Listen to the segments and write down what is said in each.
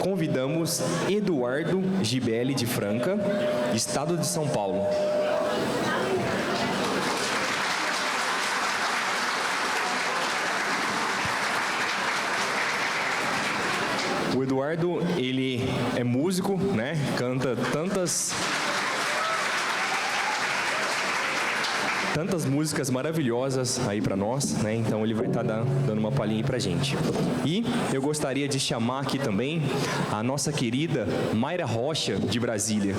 convidamos Eduardo Gibelli de Franca, Estado de São Paulo. O Eduardo, ele é músico, né? Canta tantas músicas maravilhosas aí para nós, né? Então ele vai estar dando uma palhinha aí pra gente. E eu gostaria de chamar aqui também a nossa querida Mayra Rocha, de Brasília.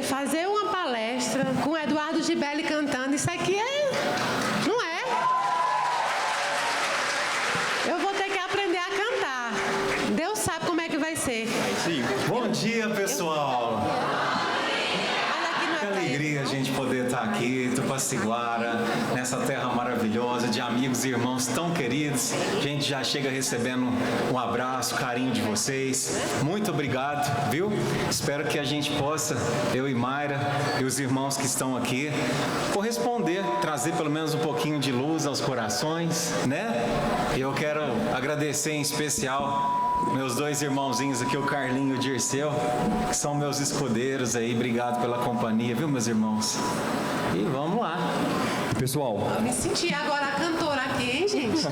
Fazer uma palestra com o Eduardo Gibelli cantando, isso aqui não é? Eu vou ter que aprender a cantar. Deus sabe como é que vai ser. Bom dia, pessoal. Que alegria a gente poder estar aqui, Tupaciguara, nessa terra maravilhosa, de amigos e irmãos tão queridos. A gente já chega recebendo um abraço, carinho de vocês. Muito obrigado, viu? Espero que a gente possa, eu e Mayra e os irmãos que estão aqui, corresponder, trazer pelo menos um pouquinho de luz aos corações, né? E eu quero agradecer em especial meus dois irmãozinhos aqui, o Carlinho e o Dirceu, que são meus escudeiros aí. Obrigado pela companhia, viu, meus irmãos? E vamos lá. Pessoal, eu me senti agora a cantora aqui, hein, gente?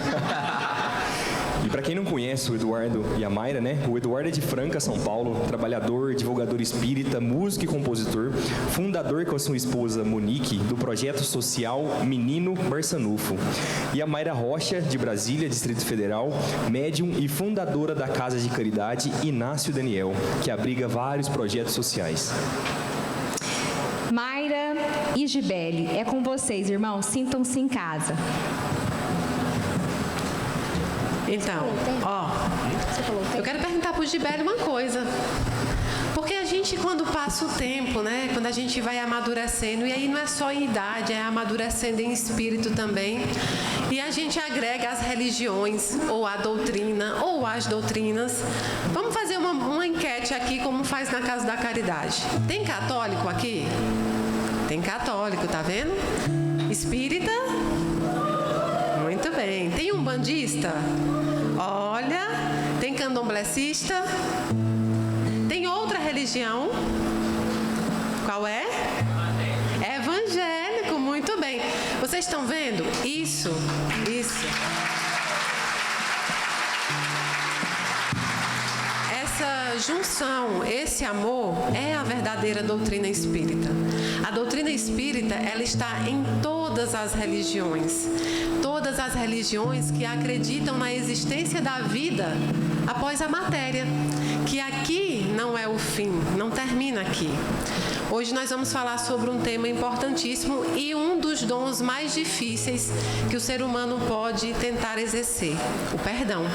E para quem não conhece o Eduardo e a Mayra, né? O Eduardo é de Franca, São Paulo, trabalhador, divulgador espírita, músico e compositor, fundador com a sua esposa Monique do projeto social Menino Barçanufo. E a Mayra Rocha, de Brasília, Distrito Federal, médium e fundadora da Casa de Caridade Inácio Daniel, que abriga vários projetos sociais. Mayra e Gibelli, é com vocês, irmãos. Sintam-se em casa. Então, eu quero perguntar para o Gibelli uma coisa. Porque a gente, quando passa o tempo, né, quando a gente vai amadurecendo, e aí não é só em idade, é amadurecendo em espírito também, e a gente agrega as religiões, ou a doutrina, ou as doutrinas. Vamos fazer uma enquete aqui, como faz na Casa da Caridade. Tem católico aqui? Tem católico, tá vendo? Espírita? Muito bem. Tem umbandista? Olha, tem candomblessista? Tem outra religião? Qual é? Evangélico, muito bem. Vocês estão vendo? Isso. Essa junção, esse amor, é a verdadeira doutrina espírita. A doutrina espírita, ela está em todas as religiões. Todas as religiões que acreditam na existência da vida após a matéria. Que aqui não é o fim, não termina aqui. Hoje nós vamos falar sobre um tema importantíssimo e um dos dons mais difíceis que o ser humano pode tentar exercer, o perdão.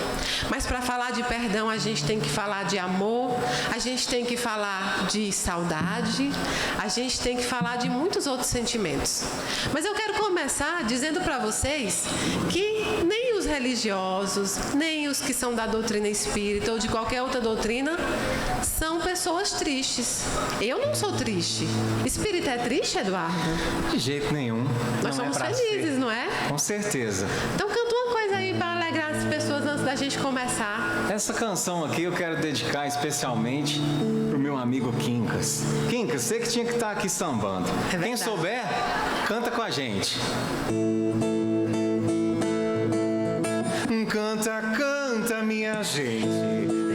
Mas para falar de perdão, a gente tem que falar de amor, a gente tem que falar de saudade, a gente tem que falar de muitos outros sentimentos. Mas eu quero começar dizendo para vocês que nem os religiosos, nem os que são da doutrina espírita ou de qualquer outra doutrina são pessoas tristes. Eu não sou triste. Espírita é triste, Eduardo? De jeito nenhum. Nós somos felizes, não é? Com certeza. Então canta uma coisa aí para alegrar as pessoas antes da gente começar. Essa canção aqui eu quero dedicar especialmente pro meu amigo Quincas. Quincas, você que tinha que estar aqui sambando. Quem souber, canta com a gente. Canta, canta, minha gente,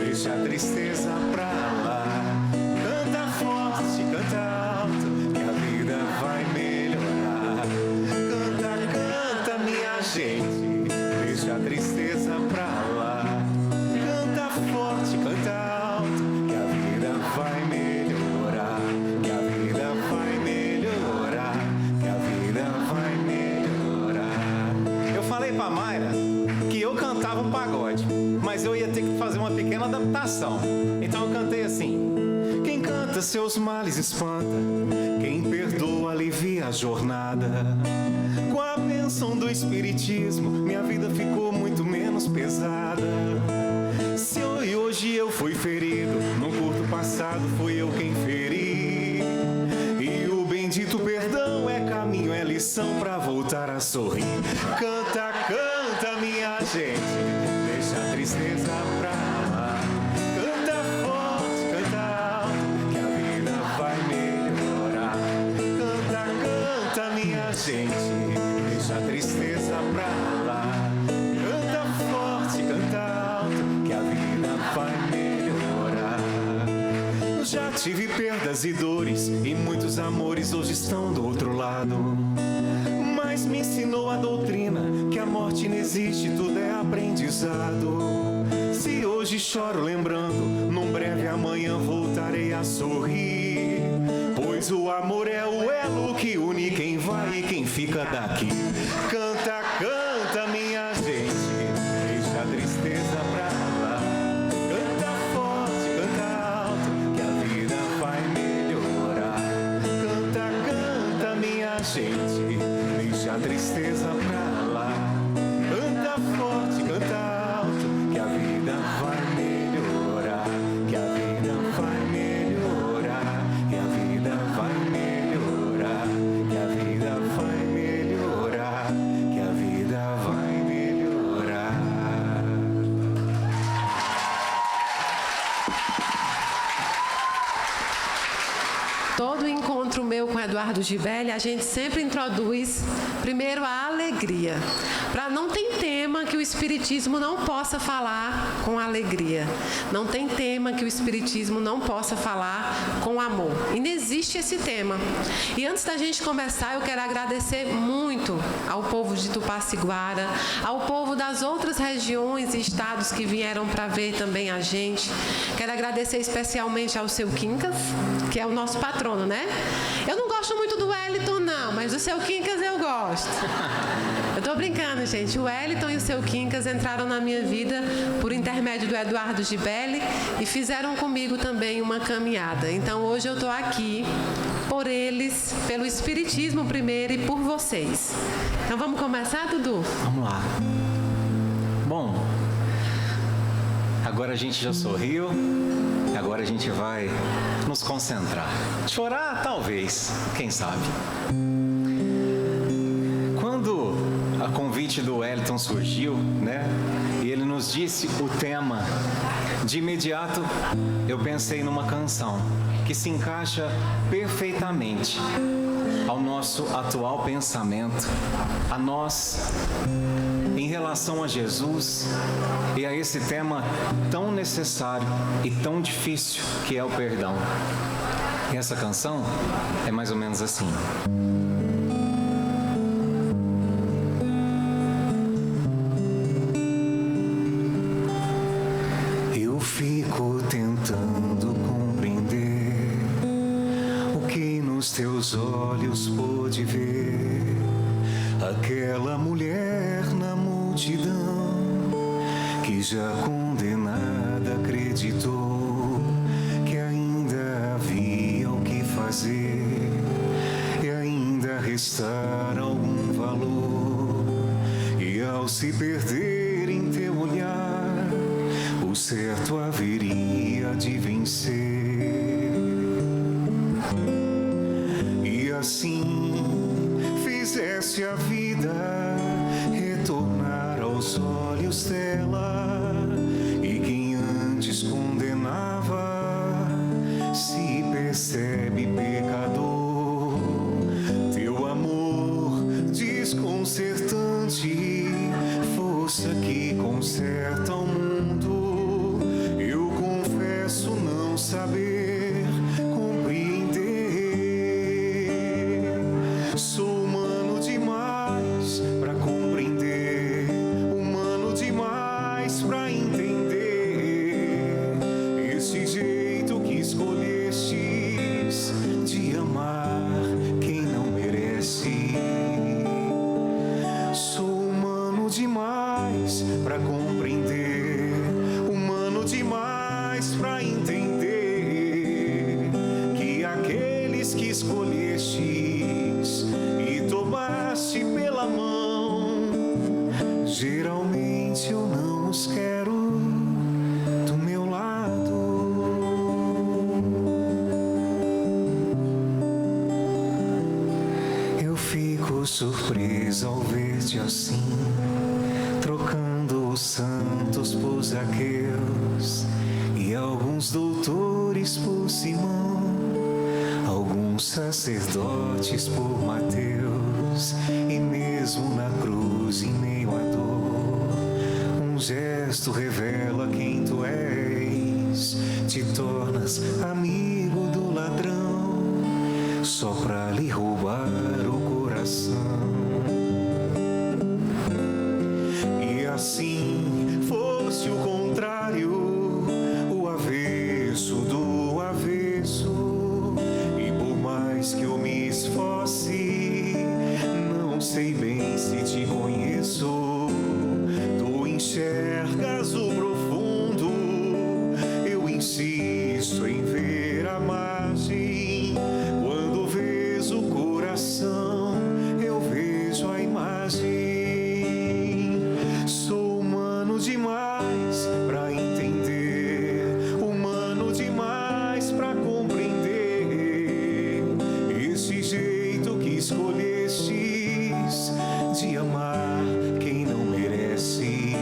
deixa a tristeza pra lá. Canta forte, canta alto, que a vida vai melhorar. Canta, canta, minha gente, deixa a tristeza pra lá. Canta forte, canta alto, que a vida vai melhorar. Que a vida vai melhorar, que a vida vai melhorar. Eu falei pra Mayra que eu cantava um pagode, mas eu ia ter que fazer uma pequena adaptação. Então eu cantei assim: quem canta seus males espanta, quem perdoa alivia a jornada. Com a bênção do espiritismo, minha vida ficou muito menos pesada. Se hoje eu fui ferido, no curto passado fui eu quem feri. E o bendito perdão é caminho, é lição pra voltar a sorrir. Canta, canta, minha gente, deixa a tristeza pra lá. Canta forte, canta alto, que a vida vai melhorar. Canta, canta, minha gente, deixa a tristeza pra lá. Canta forte, canta alto, que a vida vai melhorar. Eu já tive perdas e dores, e muitos amores hoje estão do outro lado. Mas me ensinou a doutrina que a morte não existe, tudo é aprendizado. Se hoje choro lembrando, num breve amanhã voltarei a sorrir. Pois o amor é o elo que une quem vai e quem fica daqui. Canta, canta, minha gente, deixa a tristeza pra lá. Canta forte, canta alto, que a vida vai melhorar. Canta, canta, minha gente, deixa a tristeza pra lá. Canta forte, canta alto, que a vida vai melhorar. Que a vida vai melhorar. Que a vida vai melhorar. Que a vida vai melhorar. Que a vida vai melhorar. Todo encontro meu com Eduardo Gibelli, a gente sempre introduz primeiro a alegria. Não tem tema que o Espiritismo não possa falar com alegria. Não tem tema que o Espiritismo não possa falar com amor. E não existe esse tema. E antes da gente começar, eu quero agradecer muito ao povo de Tupaciguara, ao povo das outras regiões e estados que vieram para ver também a gente. Quero agradecer especialmente ao seu Quincas, que é o nosso patrono, né? Eu não gosto muito do Wellington, não, mas do seu Quincas eu gosto. Eu tô brincando, gente. O Wellington e o seu Quincas entraram na minha vida por intermédio do Eduardo Gibelli e fizeram comigo também uma caminhada. Então, hoje eu tô aqui por eles, pelo Espiritismo primeiro e por vocês. Então, vamos começar, Dudu? Vamos lá. Bom, agora a gente já sorriu, agora a gente vai nos concentrar. Chorar, talvez, quem sabe. Quando a convite do Wellington surgiu, né, e ele nos disse o tema, de imediato eu pensei numa canção que se encaixa perfeitamente ao nosso atual pensamento, a nós em relação a Jesus e a esse tema tão necessário e tão difícil que é o perdão. E essa canção é mais ou menos assim. Eu fico tentando compreender o que nos teus olhos pôde ver. Aquela mulher na multidão que já condenada acreditou que ainda havia o que fazer e ainda restar algum valor. E ao se perder em teu olhar, o certo haveria de vencer. E assim fizesse a vida retornar aos olhos dela, e quem antes condenava se percebe pecador. Teu amor desconcertante, força que conserta o mundo. Eu confesso não saber compreender. Sou humano demais pra compreender, humano demais pra entender esse jeito que escolhestes de amar quem não merece. Sou humano demais para compreender, humano demais para entender que aqueles que escolhestes e tomaste pela mão, geralmente eu não os quero do meu lado. Eu fico surpreso ao ver-te assim, trocando os santos por Zaqueus e alguns doutores por Simão, alguns sacerdotes por Mateus, e mesmo na cruz, em meio à dor, um gesto revela quem tu és. Te tornas amigo do ladrão só pra lhe roubar o coração. E assim fosse o contrário, o avesso do avesso. E por mais que eu me esforce, não sei bem se te conheço. Tu enxergas o profundo, eu insisto em ver a margem. Quando vês o coração, eu vejo a imagem. Sou humano demais para entender, humano demais para compreender esse jeito que escolhestes de amar quem não merece.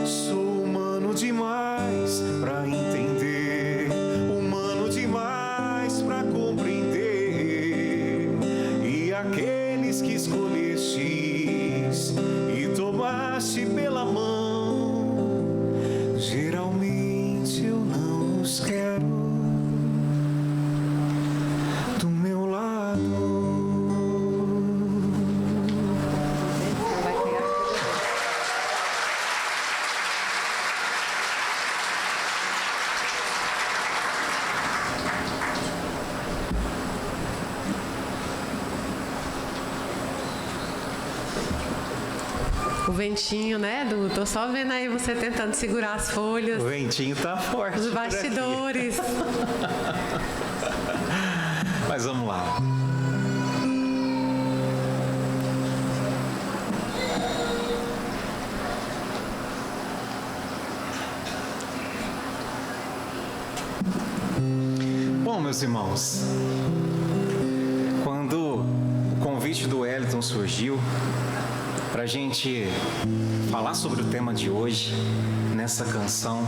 Sou humano demais para entender, humano demais para compreender, e aqueles que escolhestes e tomaste pela mão, geralmente eu não os quero do meu lado. O ventinho, né, Edu? Tô só vendo aí você tentando segurar as folhas. O ventinho tá forte. Os por aqui. bastidores. Mas vamos lá. Bom, meus irmãos, quando o convite do Wellington surgiu para a gente falar sobre o tema de hoje, nessa canção,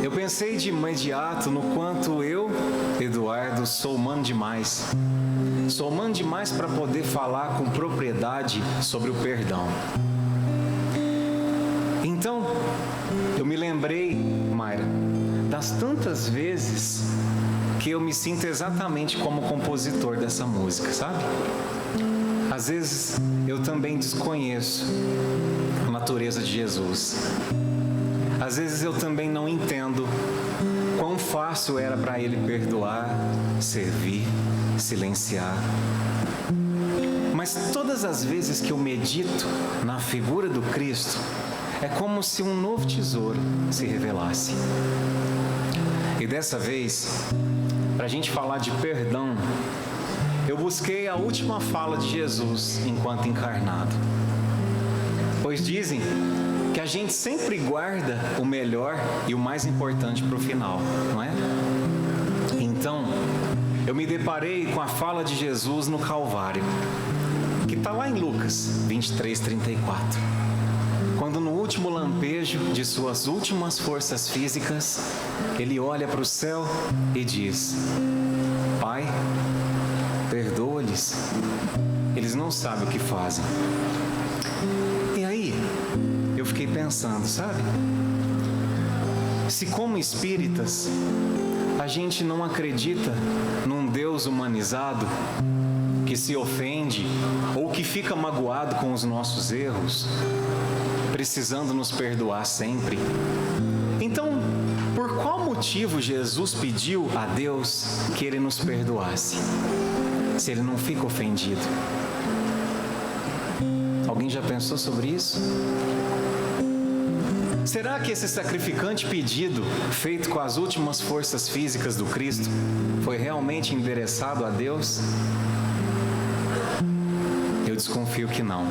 eu pensei de imediato no quanto eu, Eduardo, sou humano demais. Sou humano demais para poder falar com propriedade sobre o perdão. Então, eu me lembrei, Mayra, das tantas vezes que eu me sinto exatamente como compositor dessa música, sabe? Às vezes eu também desconheço a natureza de Jesus. Às vezes eu também não entendo quão fácil era para Ele perdoar, servir, silenciar. Mas todas as vezes que eu medito na figura do Cristo, é como se um novo tesouro se revelasse. E dessa vez, para a gente falar de perdão, eu busquei a última fala de Jesus enquanto encarnado. Pois dizem que a gente sempre guarda o melhor e o mais importante para o final, não é? Então, eu me deparei com a fala de Jesus no Calvário, que está lá em Lucas 23:34. Quando no último lampejo de suas últimas forças físicas, ele olha para o céu e diz: Pai, perdoa-lhes, eles não sabem o que fazem. E aí, eu fiquei pensando, sabe? Se como espíritas, a gente não acredita num Deus humanizado, que se ofende ou que fica magoado com os nossos erros, precisando nos perdoar sempre, então, por qual motivo Jesus pediu a Deus que Ele nos perdoasse, se Ele não fica ofendido? Alguém já pensou sobre isso? Será que esse sacrificante pedido, feito com as últimas forças físicas do Cristo, foi realmente endereçado a Deus? Eu desconfio que não.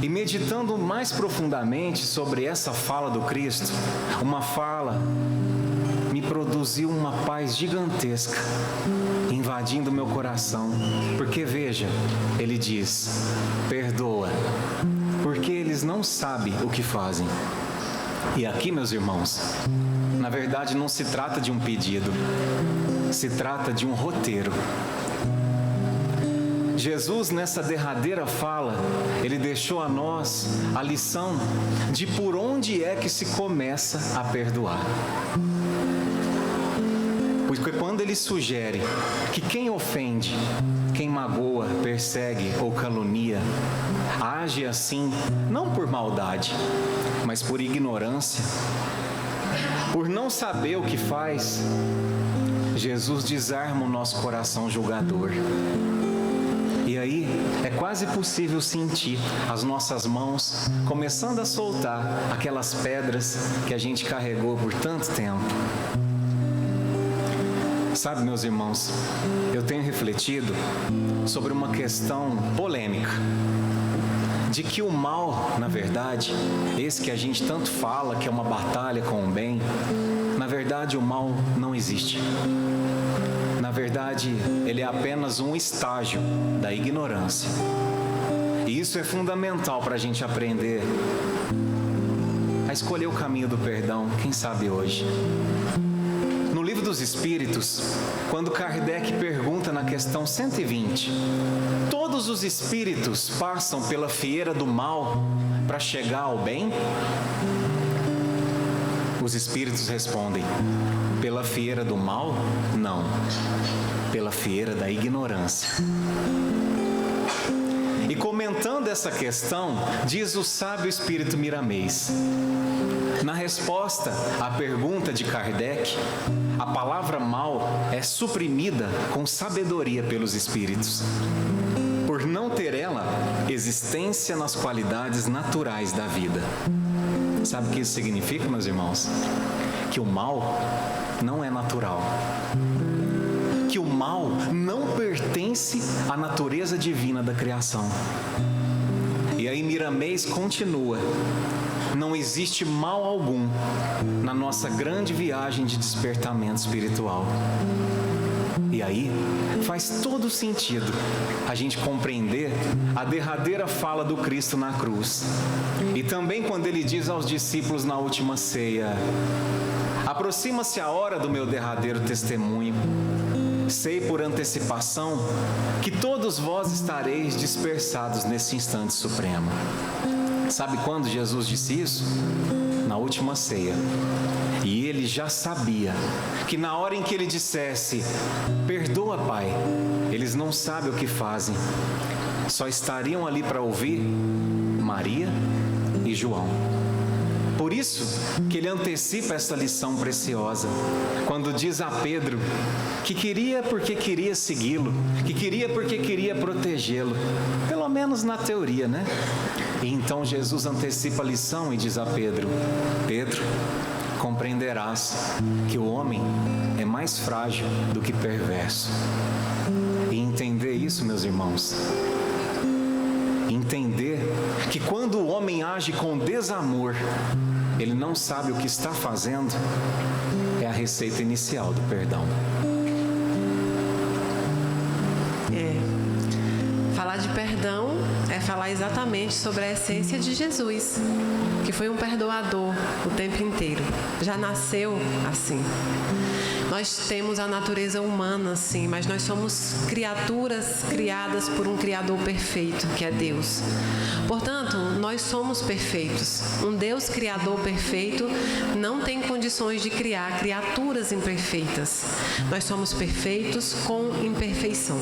E meditando mais profundamente sobre essa fala do Cristo, uma fala me produziu uma paz gigantesca, invadindo meu coração. Porque veja, ele diz: perdoa, porque eles não sabem o que fazem. E aqui, meus irmãos, na verdade não se trata de um pedido, se trata de um roteiro. Jesus, nessa derradeira fala, ele deixou a nós a lição de por onde é que se começa a perdoar. Porque quando ele sugere que quem ofende, quem magoa, persegue ou calunia, age assim, não por maldade, mas por ignorância, por não saber o que faz, Jesus desarma o nosso coração julgador. E aí é quase possível sentir as nossas mãos começando a soltar aquelas pedras que a gente carregou por tanto tempo. Sabe, meus irmãos, eu tenho refletido sobre uma questão polêmica, de que o mal, na verdade, esse que a gente tanto fala que é uma batalha com o bem, na verdade o mal não existe. Na verdade, ele é apenas um estágio da ignorância. E isso é fundamental para a gente aprender a escolher o caminho do perdão, quem sabe hoje. No Livro dos Espíritos, quando Kardec pergunta na questão 120, todos os espíritos passam pela fieira do mal para chegar ao bem? Os espíritos respondem: pela fieira do mal, não. Pela fieira da ignorância. E comentando essa questão, diz o sábio espírito Miramês: na resposta à pergunta de Kardec, a palavra mal é suprimida com sabedoria pelos espíritos, por não ter ela existência nas qualidades naturais da vida. Sabe o que isso significa, meus irmãos? Que o mal não é natural. Que o mal não pertence à natureza divina da criação. E aí Miramês continua: não existe mal algum na nossa grande viagem de despertamento espiritual. E aí faz todo sentido a gente compreender a derradeira fala do Cristo na cruz. E também quando ele diz aos discípulos na última ceia: aproxima-se a hora do meu derradeiro testemunho. Sei por antecipação que todos vós estareis dispersados nesse instante supremo. Sabe quando Jesus disse isso? Na última ceia. E ele já sabia que na hora em que ele dissesse: perdoa, Pai, eles não sabem o que fazem, só estariam ali para ouvir Maria e João. Por isso que ele antecipa essa lição preciosa, quando diz a Pedro que queria porque queria segui-lo, que queria porque queria protegê-lo, pelo menos na teoria, né? E então Jesus antecipa a lição e diz a Pedro: Pedro, compreenderás que o homem é mais frágil do que perverso. E entender isso, meus irmãos, entender que quando o homem age com desamor, ele não sabe o que está fazendo, é a receita inicial do perdão. Falar de perdão é falar exatamente sobre a essência de Jesus, que foi um perdoador o tempo inteiro. Já nasceu assim. Nós temos a natureza humana, sim, mas nós somos criaturas criadas por um Criador perfeito, que é Deus. Portanto, nós somos perfeitos. Um Deus Criador perfeito não tem condições de criar criaturas imperfeitas. Nós somos perfeitos com imperfeição.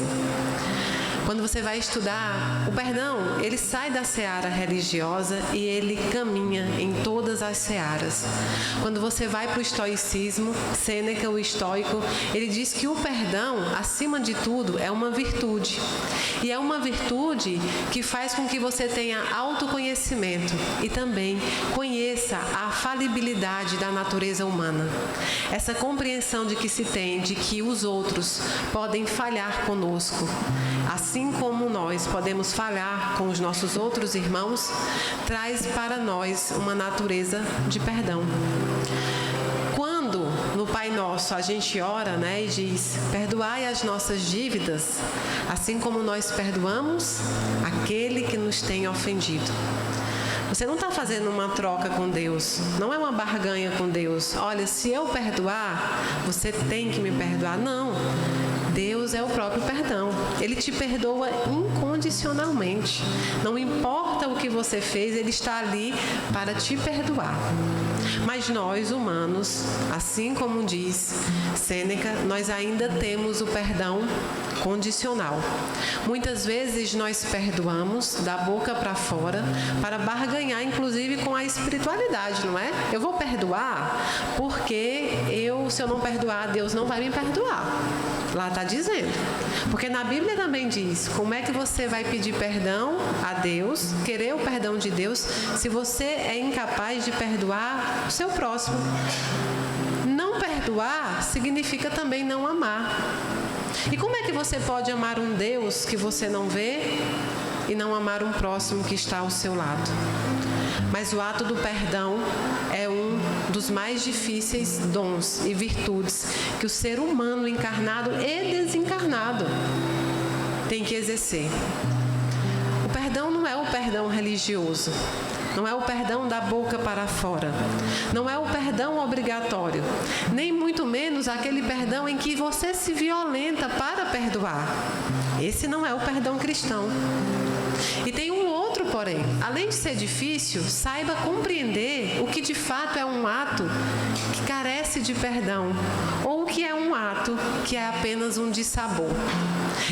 Quando você vai estudar, o perdão, ele sai da seara religiosa e ele caminha em todas as searas. Quando você vai para o estoicismo, Sêneca, o estoico, ele diz que o perdão, acima de tudo, é uma virtude. E é uma virtude que faz com que você tenha autoconhecimento e também conheça a falibilidade da natureza humana. Essa compreensão de que se tem de que os outros podem falhar conosco, assim como nós podemos falhar com os nossos outros irmãos, traz para nós uma natureza de perdão. Quando no Pai Nosso a gente ora, e diz: perdoai as nossas dívidas, assim como nós perdoamos aquele que nos tem ofendido. Você não está fazendo uma troca com Deus, não é uma barganha com Deus. Olha, se eu perdoar, você tem que me perdoar. Não, Deus é o próprio perdão. Ele te perdoa incondicionalmente. Não importa o que você fez, Ele está ali para te perdoar. Mas nós, humanos, assim como diz Sêneca, nós ainda temos o perdão condicional. Muitas vezes nós perdoamos da boca para fora para barganhar, inclusive, com a espiritualidade, não é? Eu vou perdoar porque se eu não perdoar, Deus não vai me perdoar. Lá está dizendo. Porque na Bíblia também diz: como é que você vai pedir perdão a Deus, querer o perdão de Deus, se você é incapaz de perdoar o seu próximo? Não perdoar significa também não amar. E como é que você pode amar um Deus que você não vê e não amar um próximo que está ao seu lado? Mas o ato do perdão é um dos mais difíceis dons e virtudes que o ser humano encarnado e desencarnado tem que exercer. O perdão não é o perdão religioso. Não é o perdão da boca para fora. Não é o perdão obrigatório. Nem muito menos aquele perdão em que você se violenta para perdoar. Esse não é o perdão cristão. E tem um outro, porém. Além de ser difícil, saiba compreender o que de fato é um ato que carece de perdão ou o que é um ato que é apenas um dissabor.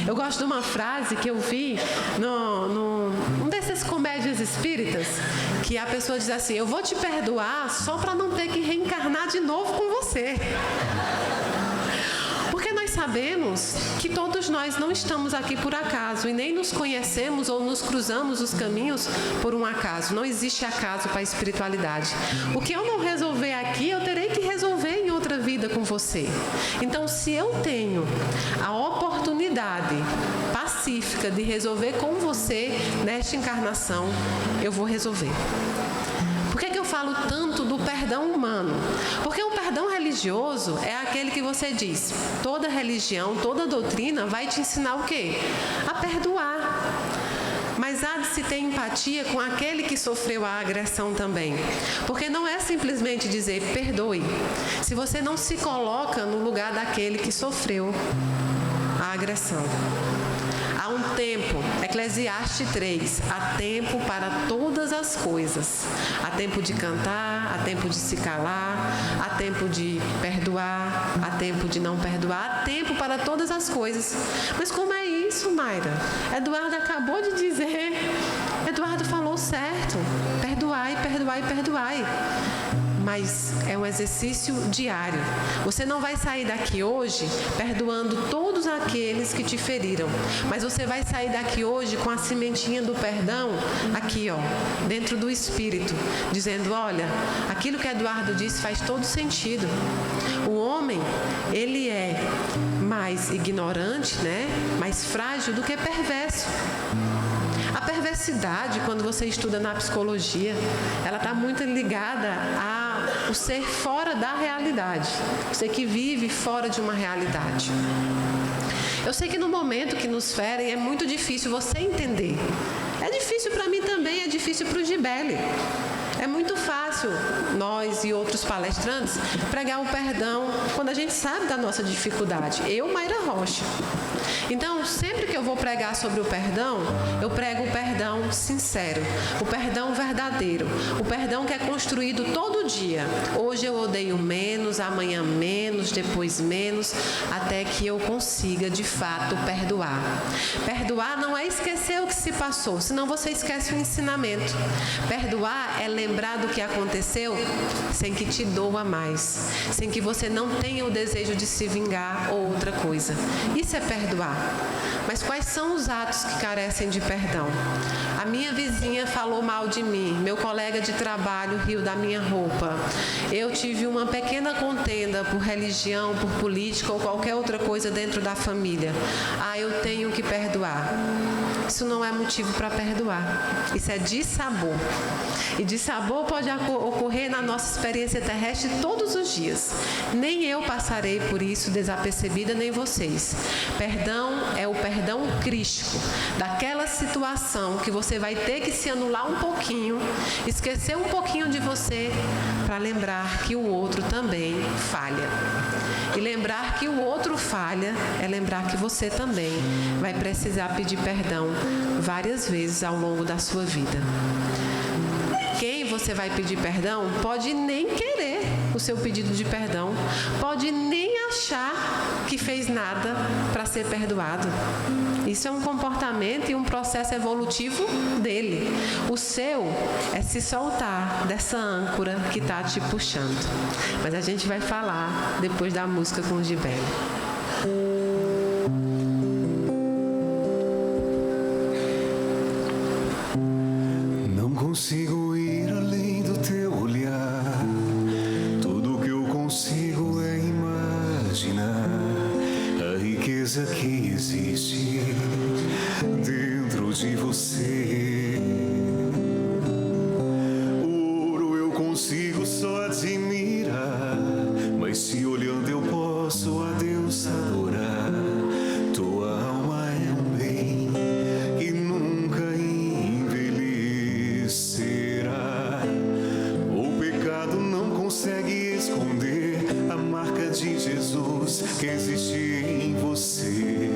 Eu gosto de uma frase que eu vi num dessas comédias espíritas, que a pessoa diz assim: eu vou te perdoar só para não ter que reencarnar de novo com você. Porque nós sabemos que todos nós não estamos aqui por acaso e nem nos conhecemos ou nos cruzamos os caminhos por um acaso. Não existe acaso para a espiritualidade. O que eu não resolver aqui, eu terei que resolver em outra vida com você. Então, se eu tenho a oportunidade pacífica de resolver com você nesta encarnação, eu vou resolver. Por que eu falo tanto do perdão humano? Porque o perdão religioso é aquele que você diz: toda religião, toda doutrina vai te ensinar o quê? A perdoar. Mas há de se ter empatia com aquele que sofreu a agressão também. Porque não é simplesmente dizer perdoe, se você não se coloca no lugar daquele que sofreu a agressão. Há um tempo, Eclesiastes 3, há tempo para todas as coisas. Há tempo de cantar, há tempo de se calar, há tempo de perdoar, há tempo de não perdoar, há tempo para todas as coisas. Mas como é isso, Mayra? Eduardo acabou de dizer, Eduardo falou certo, perdoai, perdoai, perdoai. Mas é um exercício diário. Você não vai sair daqui hoje perdoando todos aqueles que te feriram, mas você vai sair daqui hoje com a sementinha do perdão aqui, dentro do espírito, dizendo: olha, aquilo que Eduardo disse faz todo sentido. O homem, ele é mais ignorante, mais frágil do que perverso. A perversidade, quando você estuda na psicologia, ela está muito ligada ao ser fora da realidade. Você que vive fora de uma realidade. Eu sei que no momento que nos ferem é muito difícil você entender. É difícil para mim também, é difícil para o Gibele. É muito fácil nós e outros palestrantes pregar o perdão quando a gente sabe da nossa dificuldade. Eu, Mayra Rocha. Então, sempre que eu vou pregar sobre o perdão, eu prego o perdão sincero, o perdão verdadeiro, o perdão que é construído todo dia. Hoje eu odeio menos, amanhã menos, depois menos, até que eu consiga, de fato, perdoar. Perdoar não é esquecer o que se passou, senão você esquece o ensinamento. Perdoar é lembrar do que aconteceu sem que te doa mais, sem que você não tenha o desejo de se vingar ou outra coisa. Isso é perdoar. Mas quais são os atos que carecem de perdão? A minha vizinha falou mal de mim, meu colega de trabalho riu da minha roupa, eu tive uma pequena contenda por religião, por política ou qualquer outra coisa dentro da família. Eu tenho que perdoar. Isso não é motivo para perdoar. Isso é dissabor. E dissabor pode ocorrer na nossa experiência terrestre todos os dias. Nem eu passarei por isso desapercebida, nem vocês. Perdão é o perdão crístico, daquela situação que você vai ter que se anular um pouquinho, esquecer um pouquinho de você, para lembrar que o outro também falha. E lembrar que o outro falha é lembrar que você também vai precisar pedir perdão várias vezes ao longo da sua vida. Quem você vai pedir perdão pode nem querer o seu pedido de perdão, pode nem achar que fez nada para ser perdoado. Isso é um comportamento e um processo evolutivo dele. O seu é se soltar dessa âncora que está te puxando. Mas a gente vai falar depois da música com o Gibele. Não consigo ir além do teu olhar. Tudo que eu consigo é imaginar a riqueza que existe dentro de você. O ouro eu consigo só admirar, mas se olhando eu posso a Deus adorar. Tua alma é um bem que nunca envelhecerá. O pecado não consegue esconder a marca de Jesus que existe em você.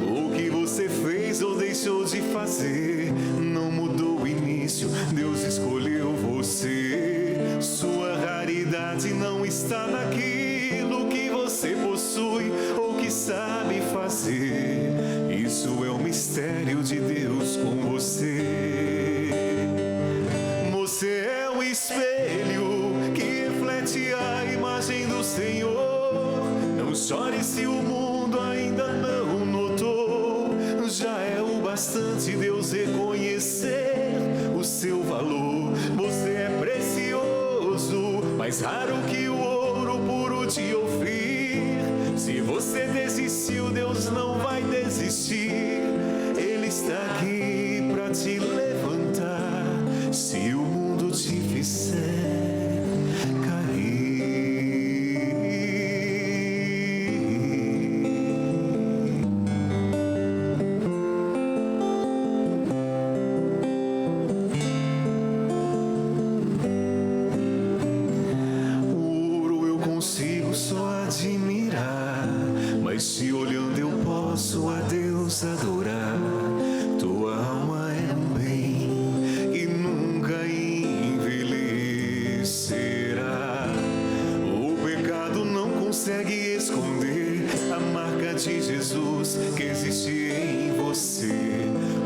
O que você fez ou deixou de fazer não mudou o início, Deus escolheu você. Sua raridade não está naquilo que você possui ou que sabe fazer. Isso é o mistério de Deus com você. Você é um espelho que reflete a imagem do Senhor. Não chore se o mundo ainda não notou. Já é o bastante Deus reconhecer o seu valor. Você é precioso, mais raro que o ouro puro de Ofir. Se você desistiu, Deus não vai desistir. Ele está aqui para te levantar. Se o mundo te fizer cair. O ouro eu consigo só admirar, mas se olhando eu posso a Deus adorar. Tua alma é um bem que nunca envelhecerá. O pecado não consegue esconder a marca de Jesus que existe em você.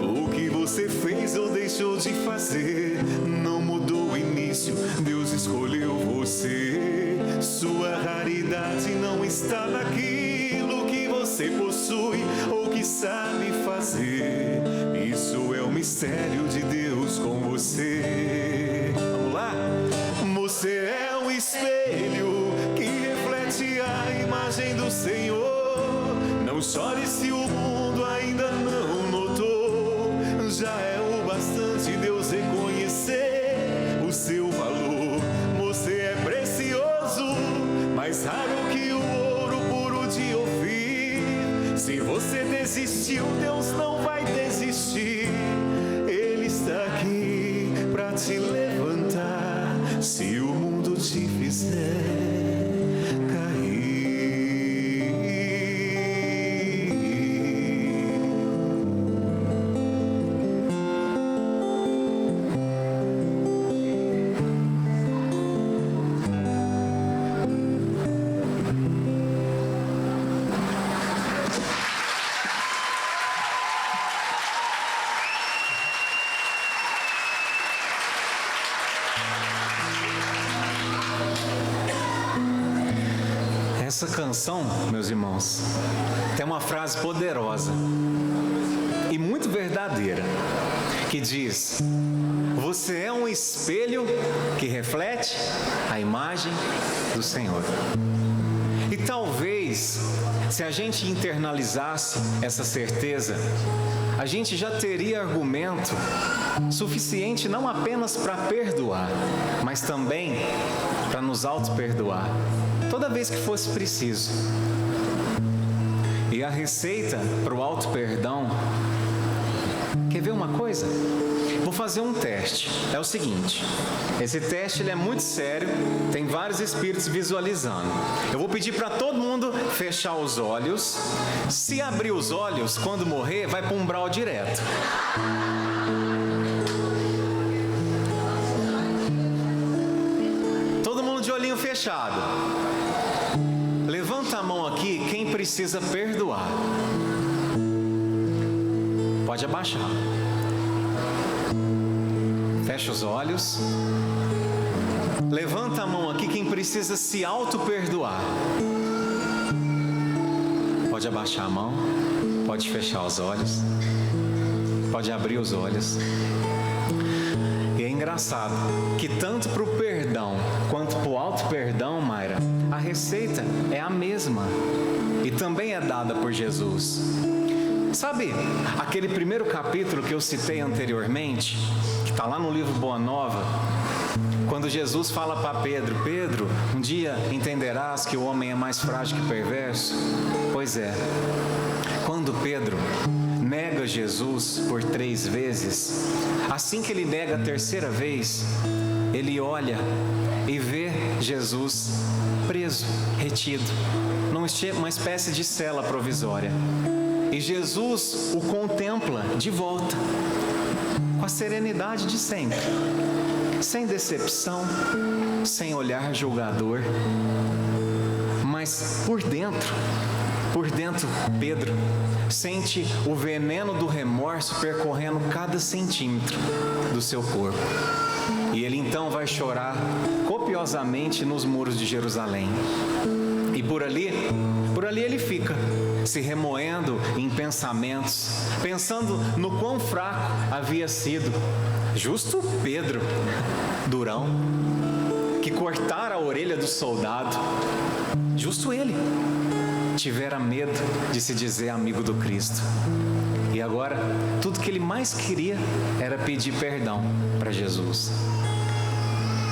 O que você fez ou deixou de fazer não mudou o início, Deus escolheu você. Sua raridade não está naquilo que você possui ou que sabe fazer. Isso é o mistério de Deus com você. Vamos lá? Você é um espelho que reflete a imagem do Senhor. Não chore se o mundo ainda não notou. Já é o bastante Deus reconhecer o seu valor. Você é precioso, mais raro que o ouro puro de Ofir. Se você desistiu, Deus não vai desistir. Ele está aqui para te levantar. Se o mundo te fizer. Essa canção, meus irmãos, tem uma frase poderosa e muito verdadeira, que diz: você é um espelho que reflete a imagem do Senhor. E talvez, se a gente internalizasse essa certeza, a gente já teria argumento suficiente não apenas para perdoar, mas também para nos auto-perdoar, toda vez que fosse preciso. E a receita para o auto-perdão, quer ver uma coisa? Vou fazer um teste. É o seguinte, esse teste ele é muito sério, tem vários espíritos visualizando. Eu vou pedir para todo mundo fechar os olhos. Se abrir os olhos, quando morrer, vai para um umbral direto. Todo mundo de olhinho fechado. Levanta a mão aqui quem precisa perdoar. Pode abaixar. Fecha os olhos. Levanta a mão aqui quem precisa se auto-perdoar. Pode abaixar a mão. Pode fechar os olhos. Pode abrir os olhos. E é engraçado que tanto para o perdão quanto para o auto-perdão, Mayra, a receita é a mesma. E também é dada por Jesus. Sabe aquele primeiro capítulo que eu citei anteriormente, que está lá no livro Boa Nova, quando Jesus fala para Pedro: Pedro, um dia entenderás que o homem é mais frágil que perverso? Pois é, quando Pedro nega Jesus por 3 vezes, assim que ele nega a terceira vez, ele olha e vê Jesus preso, retido, numa espécie de cela provisória. E Jesus o contempla de volta, com a serenidade de sempre, sem decepção, sem olhar julgador. Mas por dentro, Pedro sente o veneno do remorso percorrendo cada centímetro do seu corpo. E ele então vai chorar copiosamente nos muros de Jerusalém. E por ali ele fica, se remoendo em pensamentos, pensando no quão fraco havia sido justo Pedro, durão, que cortara a orelha do soldado. Justo ele tivera medo de se dizer amigo do Cristo. E agora, tudo que ele mais queria era pedir perdão para Jesus.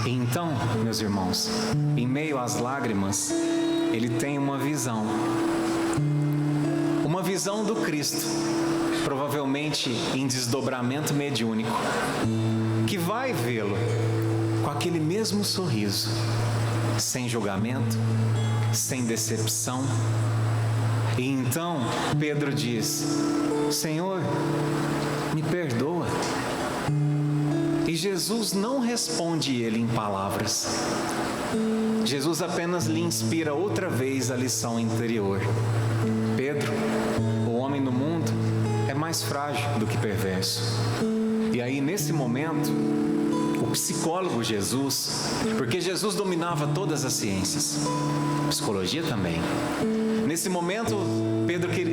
E então, meus irmãos, em meio às lágrimas, ele tem uma visão do Cristo, provavelmente em desdobramento mediúnico, que vai vê-lo com aquele mesmo sorriso, sem julgamento, sem decepção. E então Pedro diz: Senhor, me perdoa. E Jesus não responde ele em palavras. Jesus apenas lhe inspira outra vez a lição interior. Pedro, o homem no mundo é mais frágil do que perverso. E aí, nesse momento, o psicólogo Jesus, porque Jesus dominava todas as ciências, psicologia também. Nesse momento,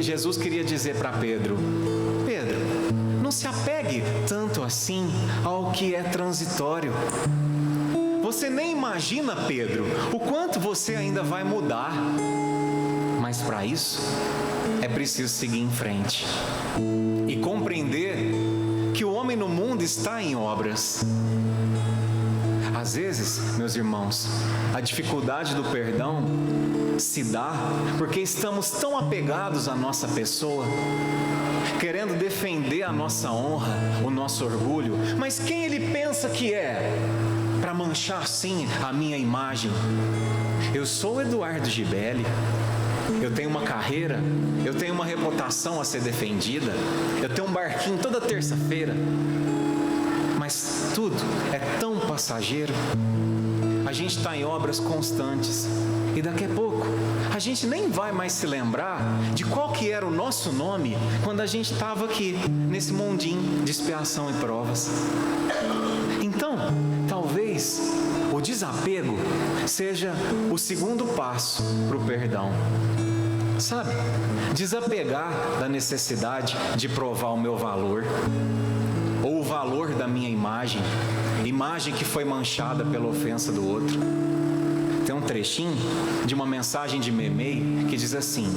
Jesus queria dizer para Pedro: Pedro, não se apegue tanto assim ao que é transitório. Você nem imagina, Pedro, o quanto você ainda vai mudar. Mas para isso, é preciso seguir em frente e compreender que o homem no mundo está em obras. Às vezes, meus irmãos, a dificuldade do perdão se dá porque estamos tão apegados à nossa pessoa, querendo defender a nossa honra, o nosso orgulho. Mas quem ele pensa que é para manchar sim a minha imagem? Eu sou Eduardo Gibelli. Eu tenho uma carreira, eu tenho uma reputação a ser defendida, eu tenho um barquinho toda terça-feira. Mas tudo é tão passageiro. A gente está em obras constantes e daqui a pouco a gente nem vai mais se lembrar de qual que era o nosso nome quando a gente estava aqui nesse mundinho de expiação e provas. Então, talvez o o desapego seja o segundo passo para o perdão. Sabe? Desapegar da necessidade de provar o meu valor, ou o valor da minha imagem que foi manchada pela ofensa do outro. Tem um trechinho de uma mensagem de Memei que diz assim: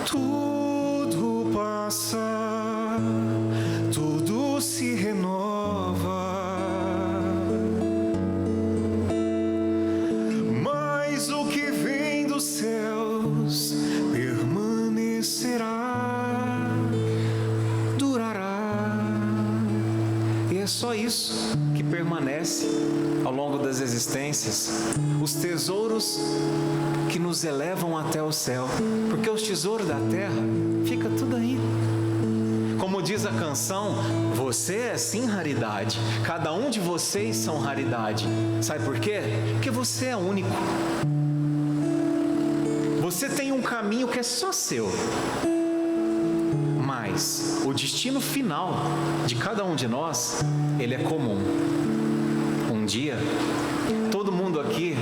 tudo passa, tudo se renova, mas o que vem dos céus permanecerá, durará. E é só isso que permanece ao longo das existências, os tesouros que nos elevam até o céu, porque os tesouros da terra fica tudo aí. Como diz a canção, você é sim raridade, cada um de vocês são raridade. Sabe por quê? Porque você é único. Você tem um caminho que é só seu. Mas o destino final de cada um de nós, ele é comum. Um dia, todo mundo aqui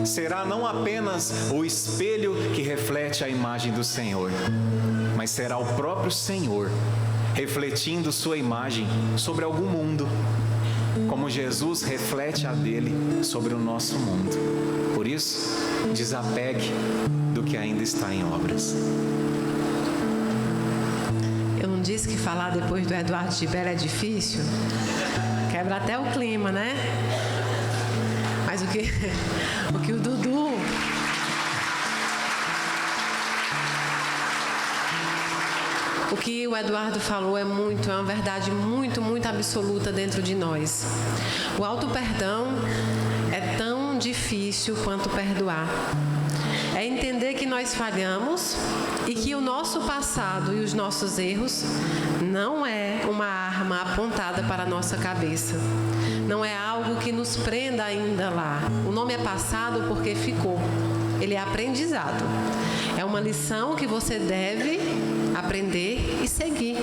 será não apenas o espelho que reflete a imagem do Senhor, mas será o próprio Senhor refletindo sua imagem sobre algum mundo, como Jesus reflete a dele sobre o nosso mundo. Por isso, desapegue do que ainda está em obras. Eu não disse que falar depois do Eduardo Gibelli é difícil? Quebra até o clima, né? Mas o que o Dudu... O que o Eduardo falou é uma verdade muito, muito absoluta dentro de nós. O auto-perdão é tão difícil quanto perdoar. É entender que nós falhamos e que o nosso passado e os nossos erros não é uma arma apontada para a nossa cabeça. Não é algo que nos prenda ainda lá. O nome é passado porque ficou. Ele é aprendizado. É uma lição que você deve aprender e seguir.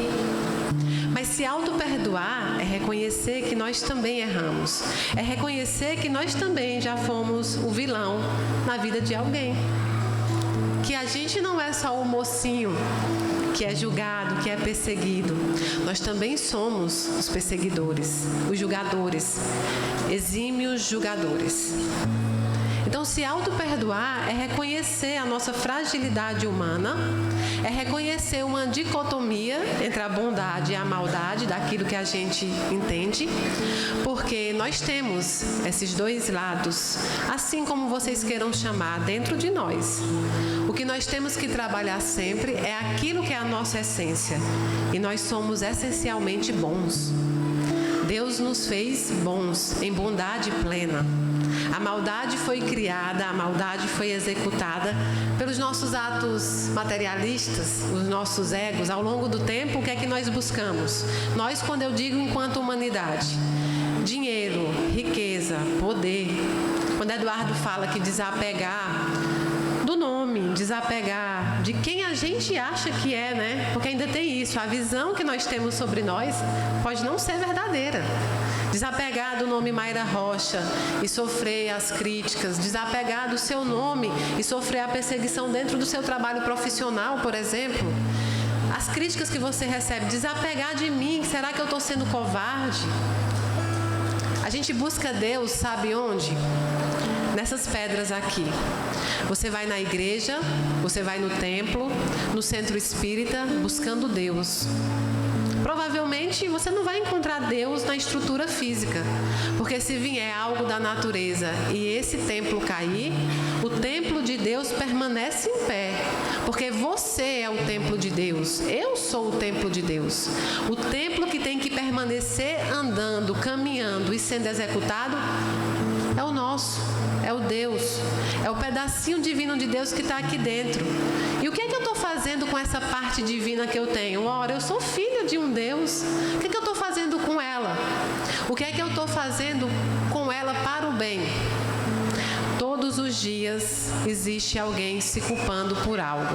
Mas se auto-perdoar é reconhecer que nós também erramos. É reconhecer que nós também já fomos o vilão na vida de alguém. Que a gente não é só o mocinho que é julgado, que é perseguido. Nós também somos os perseguidores, os julgadores, exímios julgadores. Então, se auto-perdoar é reconhecer a nossa fragilidade humana, é reconhecer uma dicotomia entre a bondade e a maldade daquilo que a gente entende, porque nós temos esses dois lados, assim como vocês queiram chamar, dentro de nós. O que nós temos que trabalhar sempre é aquilo que é a nossa essência, e nós somos essencialmente bons. Deus nos fez bons, em bondade plena. A maldade foi criada, a maldade foi executada pelos nossos atos materialistas, os nossos egos. Ao longo do tempo, o que é que nós buscamos? Nós, quando eu digo enquanto humanidade, dinheiro, riqueza, poder. Quando Eduardo fala que desapegar do nome, desapegar de quem a gente acha que é, né? Porque ainda tem isso, a visão que nós temos sobre nós pode não ser verdadeira. Desapegar do nome Mayra Rocha e sofrer as críticas, desapegar do seu nome e sofrer a perseguição dentro do seu trabalho profissional, por exemplo. As críticas que você recebe, desapegar de mim, será que eu estou sendo covarde? A gente busca Deus, sabe onde? Nessas pedras aqui. Você vai na igreja, você vai no templo, no centro espírita, buscando Deus. Provavelmente você não vai encontrar Deus na estrutura física, porque se vier algo da natureza e esse templo cair, o templo de Deus permanece em pé, porque você é o templo de Deus, eu sou o templo de Deus. O templo que tem que permanecer andando, caminhando e sendo executado é o nosso, é o Deus, é o pedacinho divino de Deus que está aqui dentro. E o que é que eu estou fazendo com essa parte divina que eu tenho? Ora, eu sou filha de um Deus. O que é que eu estou fazendo com ela? O que é que eu estou fazendo com ela para o bem? Todos os dias existe alguém se culpando por algo.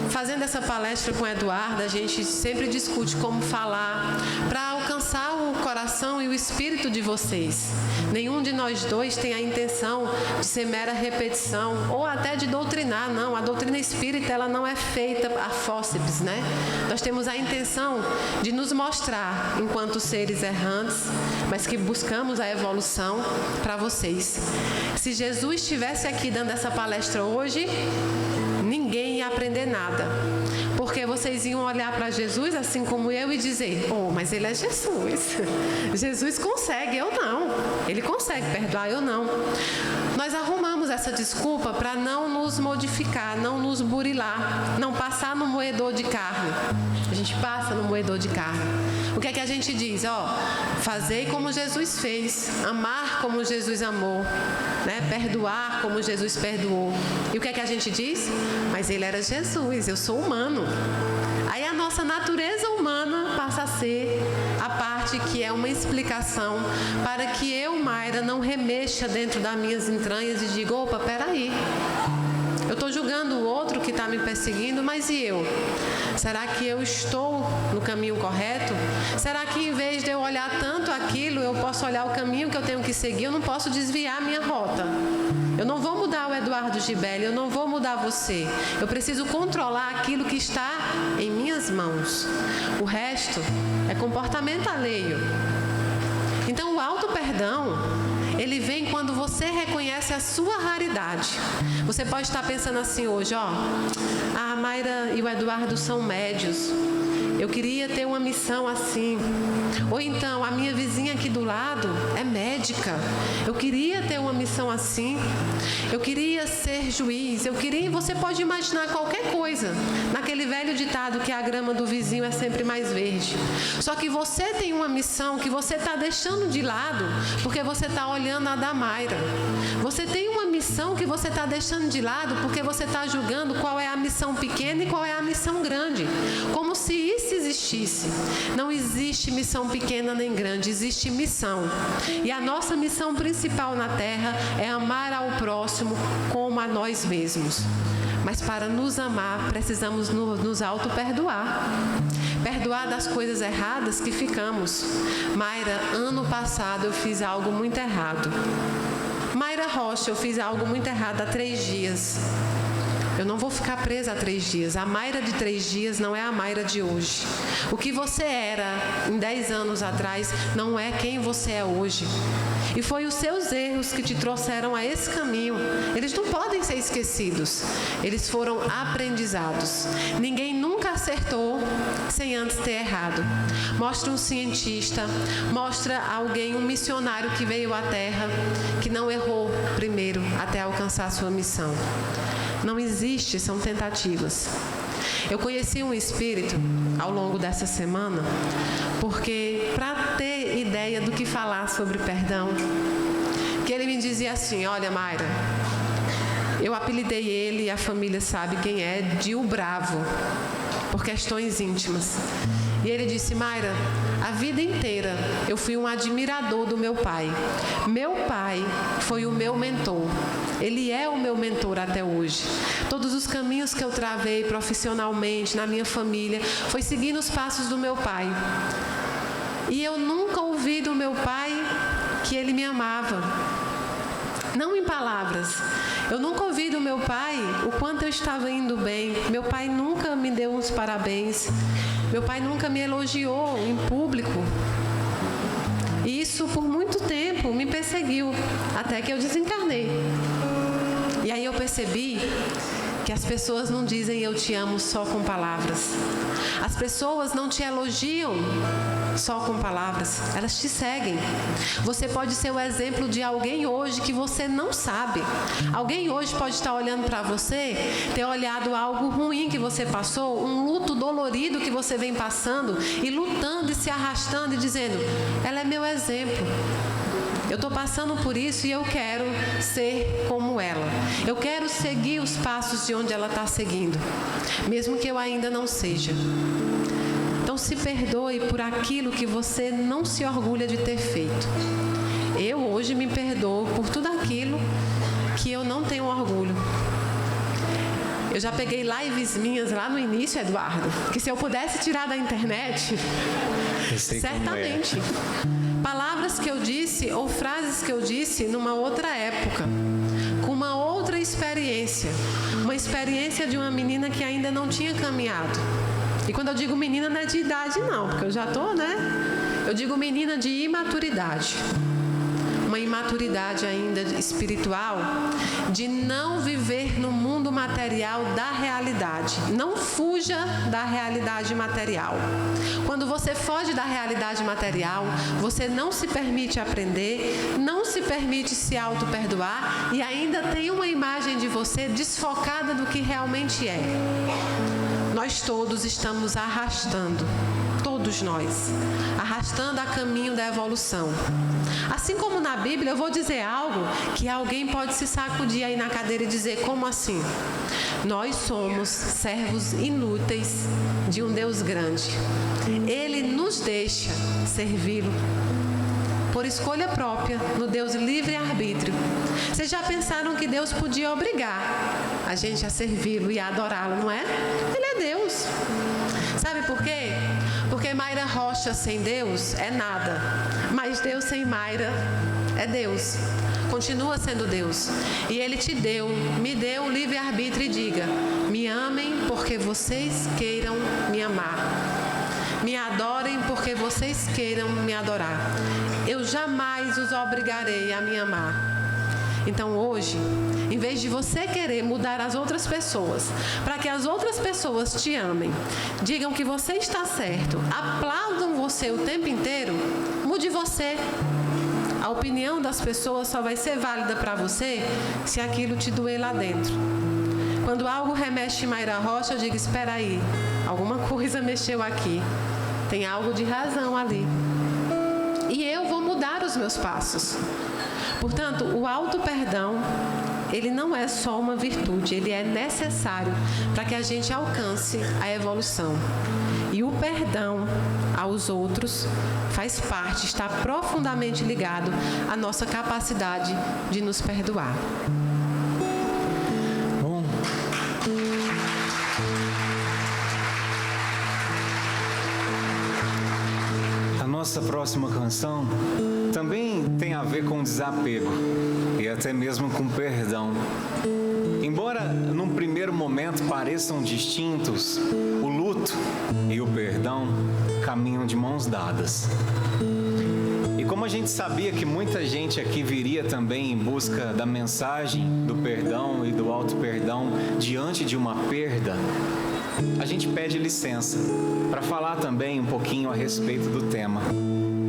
Fazendo essa palestra com o Eduardo, a gente sempre discute como falar para alcançar o coração e o espírito de vocês. Nenhum de nós dois tem a intenção de ser mera repetição ou até de doutrinar, não. A doutrina espírita, ela não é feita a fórceps, né? Nós temos a intenção de nos mostrar enquanto seres errantes, mas que buscamos a evolução para vocês. Se Jesus estivesse aqui dando essa palestra hoje, ninguém ia aprender nada, porque vocês iam olhar para Jesus assim como eu e dizer: oh, mas ele é Jesus. Jesus consegue, eu não. Ele consegue perdoar, eu não. Nós arrumamos essa desculpa para não nos modificar, não nos burilar, não passar no moedor de carne. A gente passa no moedor de carne. O que é que a gente diz? Fazei como Jesus fez, amar como Jesus amou, né? Perdoar como Jesus perdoou. E o que é que a gente diz? Mas ele era Jesus, eu sou humano. Aí a nossa natureza humana passa a ser a parte que é uma explicação para que eu, Mayra, não remexa dentro das minhas entranhas e diga: opa, peraí, eu estou julgando o outro que está me perseguindo, mas e eu? Será que eu estou no caminho correto? Será que em vez de eu olhar tanto aquilo, eu posso olhar o caminho que eu tenho que seguir? Eu não posso desviar a minha rota. Eu não vou mudar o Eduardo Gibelli, eu não vou mudar você. Eu preciso controlar aquilo que está em minhas mãos. O resto é comportamento alheio. Então, o auto-perdão, ele vem quando você reconhece a sua raridade. Você pode estar pensando assim hoje, a Mayra e o Eduardo são médios. Eu queria ter uma missão assim. Ou então, a minha vizinha aqui do lado é médica. Eu queria ter uma missão assim. Eu queria ser juiz. Você pode imaginar qualquer coisa. Naquele velho ditado que a grama do vizinho é sempre mais verde. Só que você tem uma missão que você está deixando de lado porque você está olhando a da Mayra. Você tem uma missão que você está deixando de lado porque você está julgando qual é a missão pequena e qual é a missão grande. Como se isso existisse. Não existe missão pequena nem grande, existe missão. E a nossa missão principal na Terra é amar ao próximo como a nós mesmos. Mas para nos amar, precisamos nos auto-perdoar. Perdoar das coisas erradas que ficamos. Mayra, ano passado eu fiz algo muito errado. Mayra Rocha, eu fiz algo muito errado há 3 dias. Eu não vou ficar presa a 3 dias. A Mayra de 3 dias não é a Mayra de hoje. O que você era em 10 anos atrás não é quem você é hoje. E foi os seus erros que te trouxeram a esse caminho. Eles não podem ser esquecidos. Eles foram aprendizados. Ninguém nunca acertou sem antes ter errado. Mostra um cientista, mostra alguém, um missionário que veio à Terra, que não errou primeiro até alcançar a sua missão. Não existe, são tentativas. Eu conheci um espírito ao longo dessa semana, porque para ter ideia do que falar sobre perdão, que ele me dizia assim: olha, Mayra, eu apelidei ele, e a família sabe quem é, de o Bravo, por questões íntimas. E ele disse: Mayra, a vida inteira eu fui um admirador do meu pai. Meu pai foi o meu mentor. Ele é o meu mentor até hoje. Todos os caminhos que eu travei profissionalmente, na minha família, foi seguindo os passos do meu pai. E eu nunca ouvi do meu pai que ele me amava. Não em palavras. Eu nunca ouvi do meu pai o quanto eu estava indo bem. Meu pai nunca me deu uns parabéns. Meu pai nunca me elogiou em público. E isso por muito tempo me perseguiu, até que eu desencarnei. E aí eu percebi que as pessoas não dizem eu te amo só com palavras. As pessoas não te elogiam só com palavras, elas te seguem. Você pode ser o exemplo de alguém hoje que você não sabe. Alguém hoje pode estar olhando para você, ter olhado algo ruim que você passou, um luto dolorido que você vem passando e lutando e se arrastando e dizendo: ela é meu exemplo. Eu estou passando por isso e eu quero ser como ela. Eu quero seguir os passos de onde ela está seguindo, mesmo que eu ainda não seja. Então se perdoe por aquilo que você não se orgulha de ter feito. Eu hoje me perdoo por tudo aquilo que eu não tenho orgulho. Eu já peguei lives minhas lá no início, Eduardo, que se eu pudesse tirar da internet, certamente. Palavras que eu disse ou frases que eu disse numa outra época, com uma outra experiência. Uma experiência de uma menina que ainda não tinha caminhado. E quando eu digo menina, não é de idade não, porque eu já estou, né? Eu digo menina de imaturidade. Uma imaturidade ainda espiritual, de não viver no mundo material da realidade. Não fuja da realidade material. Quando você foge da realidade material, você não se permite aprender, não se permite se auto-perdoar e ainda tem uma imagem de você desfocada do que realmente é. Nós todos estamos arrastando, todos nós, arrastando a caminho da evolução. Assim como na Bíblia, eu vou dizer algo que alguém pode se sacudir aí na cadeira e dizer, como assim? Nós somos servos inúteis de um Deus grande. Ele nos deixa servi-lo por escolha própria, no Deus livre-arbítrio. Vocês já pensaram que Deus podia obrigar a gente a servi-lo e a adorá-lo, não é? Ele é Deus. Sabe por quê? Porque Mayra Rocha sem Deus é nada, mas Deus sem Mayra é Deus. Continua sendo Deus. E Ele te deu, me deu o livre-arbítrio e diga, me amem porque vocês queiram me amar. Me adorem porque vocês queiram me adorar. Eu jamais os obrigarei a me amar. Então hoje, em vez de você querer mudar as outras pessoas, para que as outras pessoas te amem, digam que você está certo, aplaudam você o tempo inteiro, mude você. A opinião das pessoas só vai ser válida para você se aquilo te doer lá dentro. Quando algo remexe em Mayra Rocha, eu digo, espera aí, alguma coisa mexeu aqui. Tem algo de razão ali. E eu vou mudar os meus passos. Portanto, o auto-perdão, ele não é só uma virtude, ele é necessário para que a gente alcance a evolução. E o perdão aos outros faz parte, está profundamente ligado à nossa capacidade de nos perdoar. Nossa próxima canção também tem a ver com desapego e até mesmo com perdão. Embora num primeiro momento pareçam distintos, o luto e o perdão caminham de mãos dadas. E como a gente sabia que muita gente aqui viria também em busca da mensagem do perdão e do auto-perdão diante de uma perda, a gente pede licença para falar também um pouquinho a respeito do tema,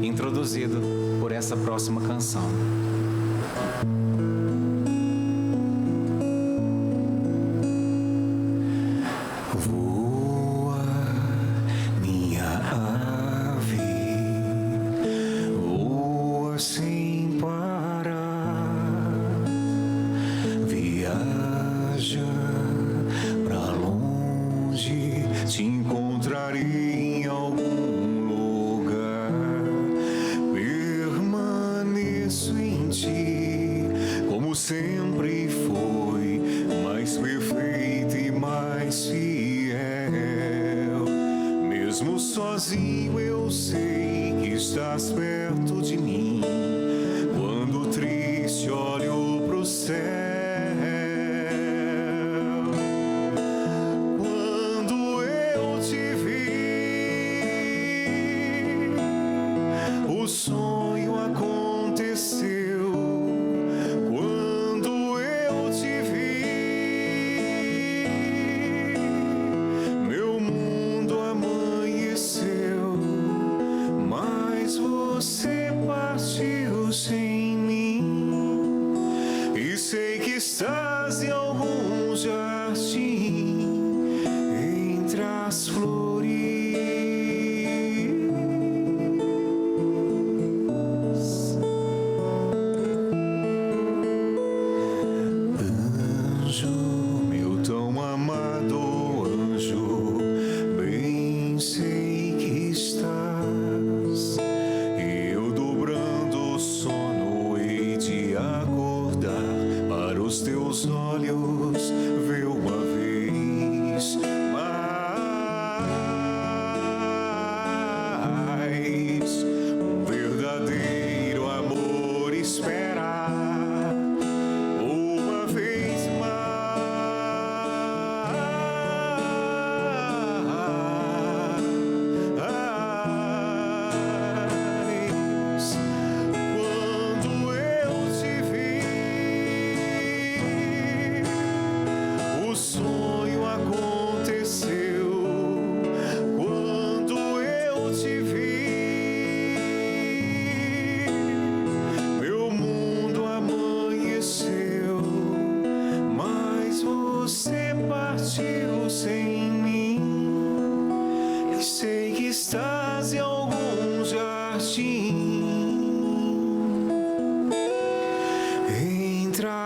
introduzido por essa próxima canção. Voa, minha ave, voa sem parar, viaja pra longe, te encontrarei em algum lugar. Permaneço em ti, como sempre foi, mais perfeito e mais fiel. Mesmo sozinho eu sei que estás perto de mim, quando triste olho pro céu. O sonho aconteceu quando eu te vi. Meu mundo amanheceu, mas você partiu sem mim. E sei que estás em algum jardim entre as flores. Eu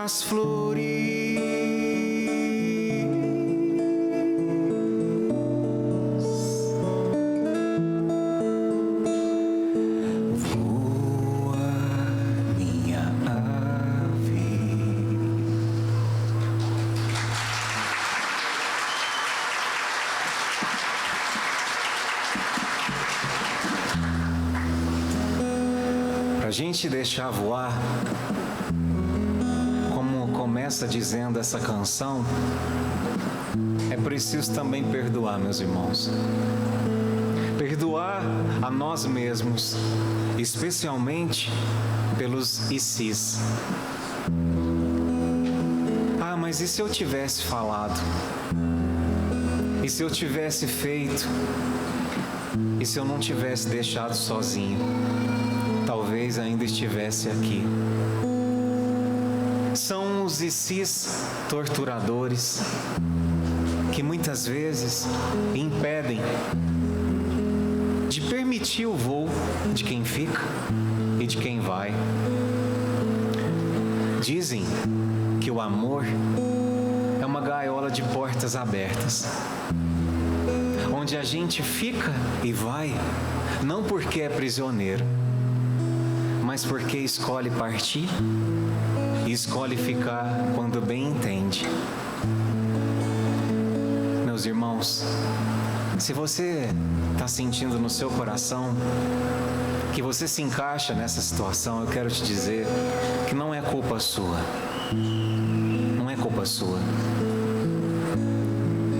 as flores. A gente deixar voar, como começa dizendo essa canção, é preciso também perdoar, meus irmãos. Perdoar a nós mesmos, especialmente pelos ICs. Ah, mas e se eu tivesse falado? E se eu tivesse feito? E se eu não tivesse deixado sozinho? Talvez ainda estivesse aqui. São os ICs torturadores que muitas vezes impedem de permitir o voo de quem fica e de quem vai. Dizem que o amor é uma gaiola de portas abertas, onde a gente fica e vai, não porque é prisioneiro, mas porque escolhe partir e escolhe ficar quando bem entende. Meus irmãos, se você está sentindo no seu coração que você se encaixa nessa situação, eu quero te dizer que não é culpa sua. Não é culpa sua.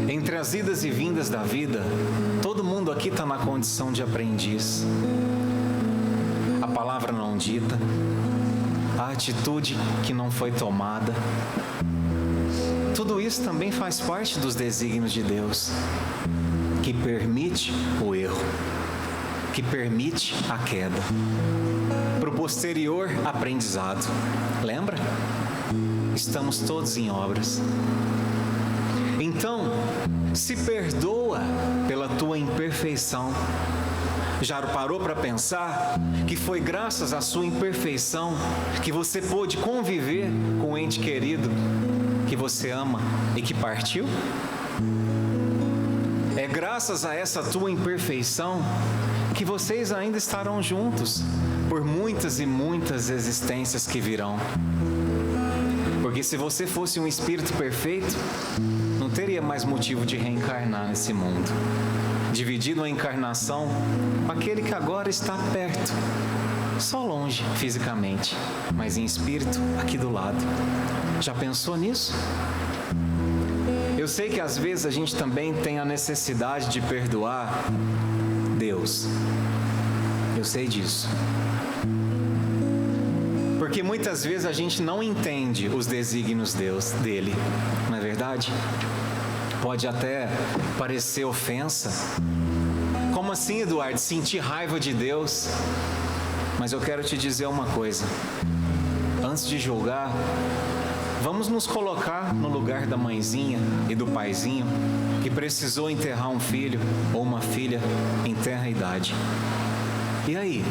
Entre as idas e vindas da vida, todo mundo aqui está na condição de aprendiz. A palavra não dita, a atitude que não foi tomada, tudo isso também faz parte dos desígnios de Deus, que permite o erro, que permite a queda, para o posterior aprendizado. Lembra? Estamos todos em obras. Então, se perdoa pela tua imperfeição. Já parou para pensar que foi graças à sua imperfeição que você pôde conviver com o ente querido que você ama e que partiu? É graças a essa tua imperfeição que vocês ainda estarão juntos por muitas e muitas existências que virão. Porque se você fosse um espírito perfeito, não teria mais motivo de reencarnar nesse mundo, dividindo a encarnação com aquele que agora está perto, só longe fisicamente, mas em espírito aqui do lado. Já pensou nisso? Eu sei que às vezes a gente também tem a necessidade de perdoar Deus. Eu sei disso. Porque muitas vezes a gente não entende os desígnios dele, não é verdade? Pode até parecer ofensa. Como assim, Eduardo? Sentir raiva de Deus? Mas eu quero te dizer uma coisa. Antes de julgar, vamos nos colocar no lugar da mãezinha e do paizinho que precisou enterrar um filho ou uma filha em tenra idade. E aí?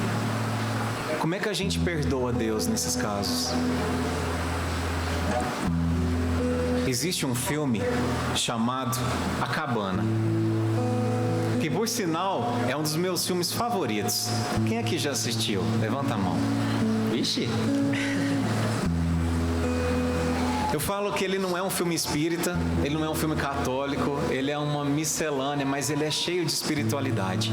Como é que a gente perdoa Deus nesses casos? Existe um filme chamado A Cabana, que por sinal é um dos meus filmes favoritos. Quem aqui já assistiu? Levanta a mão. Vixe! Eu falo que ele não é um filme espírita, ele não é um filme católico, ele é uma miscelânea, mas ele é cheio de espiritualidade.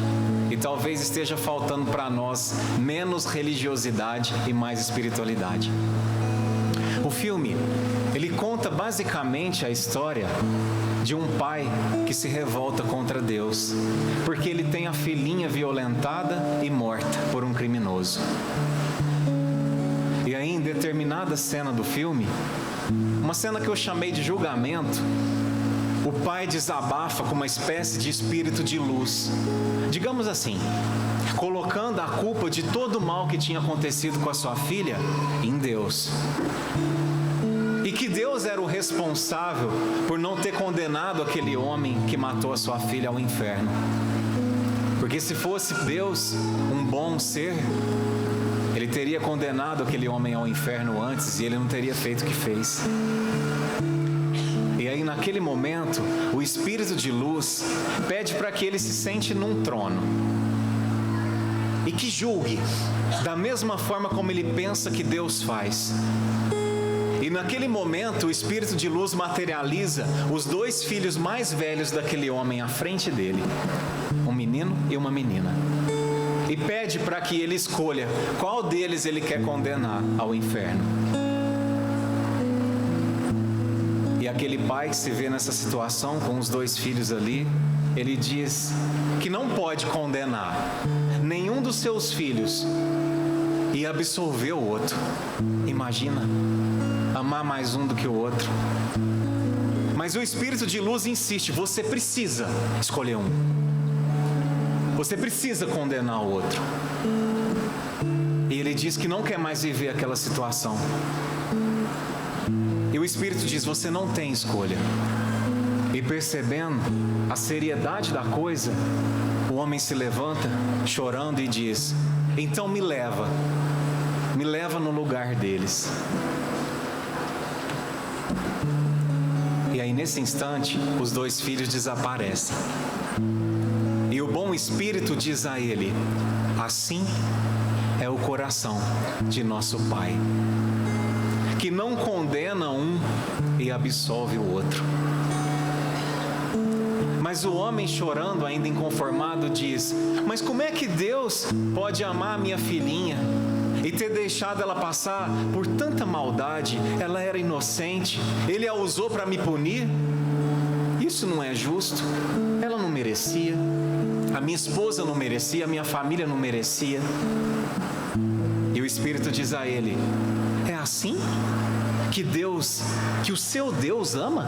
E talvez esteja faltando para nós menos religiosidade e mais espiritualidade. O filme, ele conta basicamente a história de um pai que se revolta contra Deus, porque ele tem a filhinha violentada e morta por um criminoso. E aí, em determinada cena do filme, uma cena que eu chamei de julgamento, o pai desabafa com uma espécie de espírito de luz, digamos assim, colocando a culpa de todo o mal que tinha acontecido com a sua filha em Deus. E que Deus era o responsável por não ter condenado aquele homem que matou a sua filha ao inferno. Porque se fosse Deus um bom ser, Ele teria condenado aquele homem ao inferno antes e ele não teria feito o que fez. E aí, naquele momento, o Espírito de luz pede para que ele se sente num trono e que julgue da mesma forma como ele pensa que Deus faz. E naquele momento, o Espírito de luz materializa os 2 filhos mais velhos daquele homem à frente dele, um menino e uma menina, e pede para que ele escolha qual deles ele quer condenar ao inferno. E aquele pai que se vê nessa situação com os 2 filhos ali, ele diz que não pode condenar nenhum dos seus filhos e absolver o outro. Imagina, amar mais um do que o outro. Mas o Espírito de luz insiste, você precisa escolher um. Você precisa condenar o outro. E ele diz que não quer mais viver aquela situação. E o Espírito diz, você não tem escolha. E percebendo a seriedade da coisa, o homem se levanta, chorando, e diz, então me leva no lugar deles. E aí, nesse instante, os 2 filhos desaparecem. E o bom Espírito diz a ele, assim é o coração de nosso Pai, que não condena um e absolve o outro. Mas o homem, chorando, ainda inconformado, diz, mas como é que Deus pode amar a minha filhinha e ter deixado ela passar por tanta maldade? Ela era inocente, Ele a usou para me punir? Isso não é justo, ela não merecia, a minha esposa não merecia, a minha família não merecia. E o Espírito diz a ele, é assim que o seu Deus ama?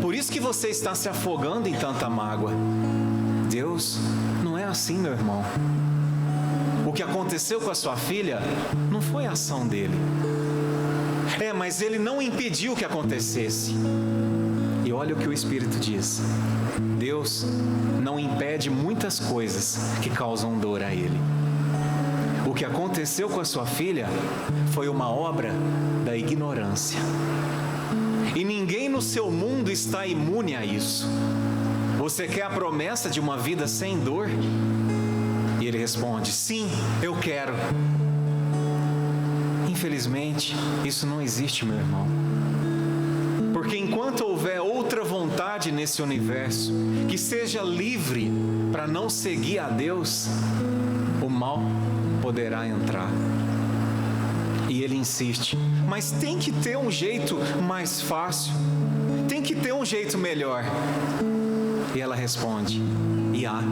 Por isso que você está se afogando em tanta mágoa. Deus não é assim, meu irmão. O que aconteceu com a sua filha não foi a ação dele. Mas ele não impediu que acontecesse. E olha o que o Espírito diz. Deus não impede muitas coisas que causam dor a ele. O que aconteceu com a sua filha foi uma obra da ignorância. E ninguém no seu mundo está imune a isso. Você quer a promessa de uma vida sem dor? E ele responde, sim, eu quero. Infelizmente, isso não existe, meu irmão. Porque enquanto houver outra vontade nesse universo, que seja livre para não seguir a Deus, o mal poderá entrar. E ele insiste, mas tem que ter um jeito mais fácil, tem que ter um jeito melhor. E ela responde, e há.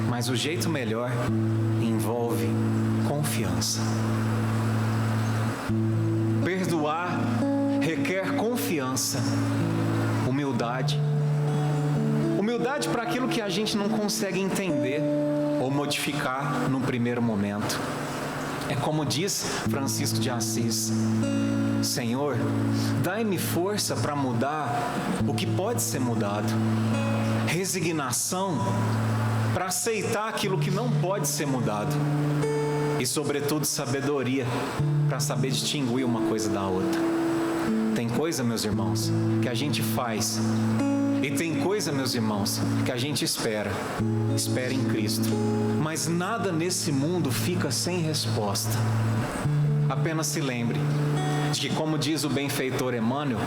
Mas o jeito melhor envolve confiança. Perdoar requer confiança, humildade. Humildade para aquilo que a gente não consegue entender ou modificar no primeiro momento. É como diz Francisco de Assis, Senhor, dai-me força para mudar o que pode ser mudado. Resignação para aceitar aquilo que não pode ser mudado. E sobretudo sabedoria para saber distinguir uma coisa da outra. Tem coisa, meus irmãos, que a gente faz. E tem coisa, meus irmãos, que a gente espera em Cristo. Mas nada nesse mundo fica sem resposta. Apenas se lembre de que, como diz o benfeitor Emmanuel,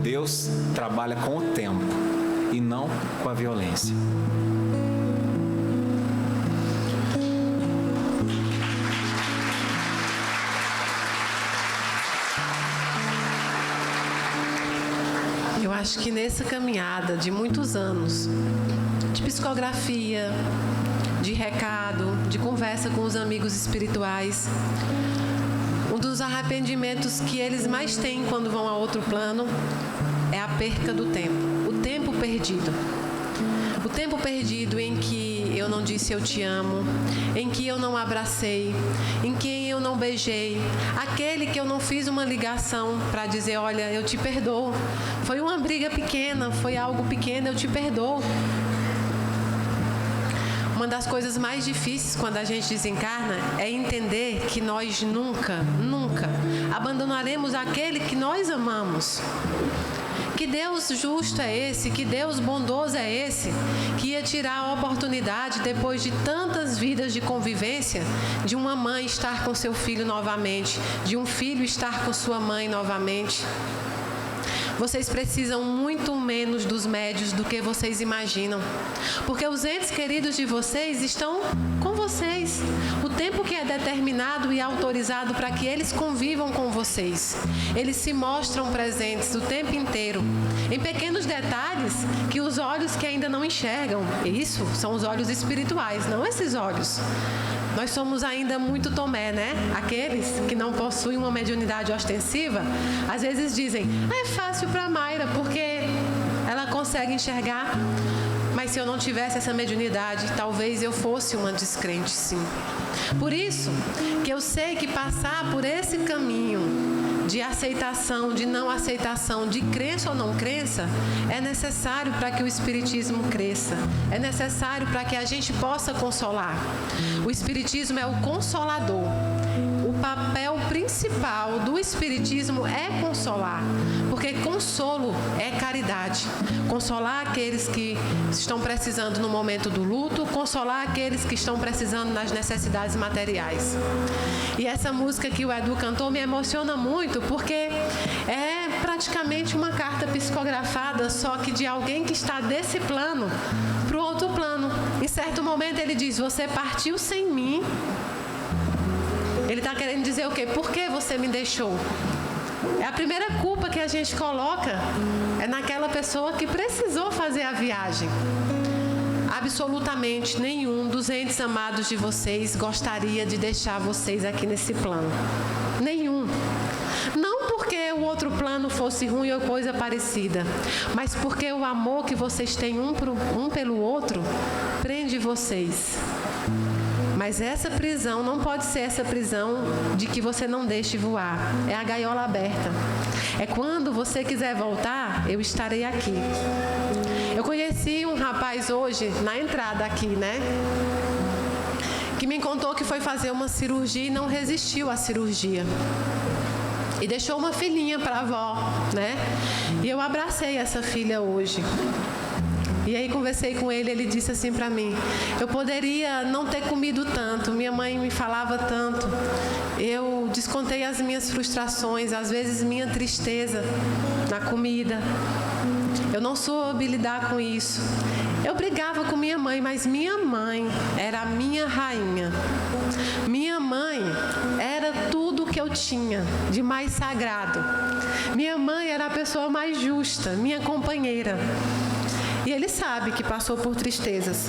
Deus trabalha com o tempo e não com a violência. Eu acho que nessa caminhada de muitos anos, de psicografia, de recado, de conversa com os amigos espirituais, um dos arrependimentos que eles mais têm quando vão a outro plano é a perca do tempo, o tempo perdido. O tempo perdido em que eu não disse eu te amo, em que eu não abracei, em que eu não beijei, aquele que eu não fiz uma ligação para dizer, olha, eu te perdoo. Foi uma briga pequena, foi algo pequeno, eu te perdoo. Uma das coisas mais difíceis quando a gente desencarna é entender que nós nunca abandonaremos aquele que nós amamos. Que Deus justo é esse, que Deus bondoso é esse, que ia tirar a oportunidade, depois de tantas vidas de convivência, de uma mãe estar com seu filho novamente, de um filho estar com sua mãe novamente. Vocês precisam muito menos dos médios do que vocês imaginam, porque os entes queridos de vocês estão com vocês. O tempo que é determinado e autorizado para que eles convivam com vocês. Eles se mostram presentes o tempo inteiro, em pequenos detalhes que os olhos que ainda não enxergam. Isso são os olhos espirituais, não esses olhos. Nós somos ainda muito Tomé, né? Aqueles que não possuem uma mediunidade ostensiva, às vezes dizem, é fácil para a Mayra, porque ela consegue enxergar. Mas se eu não tivesse essa mediunidade, talvez eu fosse uma descrente, sim. Por isso que eu sei que passar por esse caminho de aceitação, de não aceitação, de crença ou não crença, é necessário para que o Espiritismo cresça. É necessário para que a gente possa consolar. O Espiritismo é o consolador. O papel principal do Espiritismo é consolar, porque consolo é caridade. Consolar aqueles que estão precisando no momento do luto, consolar aqueles que estão precisando nas necessidades materiais. E essa música que o Edu cantou me emociona muito, porque é praticamente uma carta psicografada, só que de alguém que está desse plano para o outro plano. Em certo momento ele diz, você partiu sem mim. Ele está querendo dizer o quê? Por que você me deixou? É a primeira culpa que a gente coloca, é naquela pessoa que precisou fazer a viagem. Absolutamente nenhum dos entes amados de vocês gostaria de deixar vocês aqui nesse plano. Nenhum. Não porque o outro plano fosse ruim ou coisa parecida, mas porque o amor que vocês têm um pelo outro prende vocês. Mas essa prisão não pode ser essa prisão de que você não deixe voar. É a gaiola aberta. É quando você quiser voltar, eu estarei aqui. Eu conheci um rapaz hoje, na entrada aqui, né? Que me contou que foi fazer uma cirurgia e não resistiu à cirurgia. E deixou uma filhinha para a avó, né? E eu abracei essa filha hoje. E aí conversei com ele, ele disse assim para mim, eu poderia não ter comido tanto, minha mãe me falava tanto, eu descontei as minhas frustrações, às vezes minha tristeza na comida, eu não soube lidar com isso. Eu brigava com minha mãe, mas minha mãe era a minha rainha. Minha mãe era tudo que eu tinha de mais sagrado. Minha mãe era a pessoa mais justa, minha companheira. E ele sabe que passou por tristezas.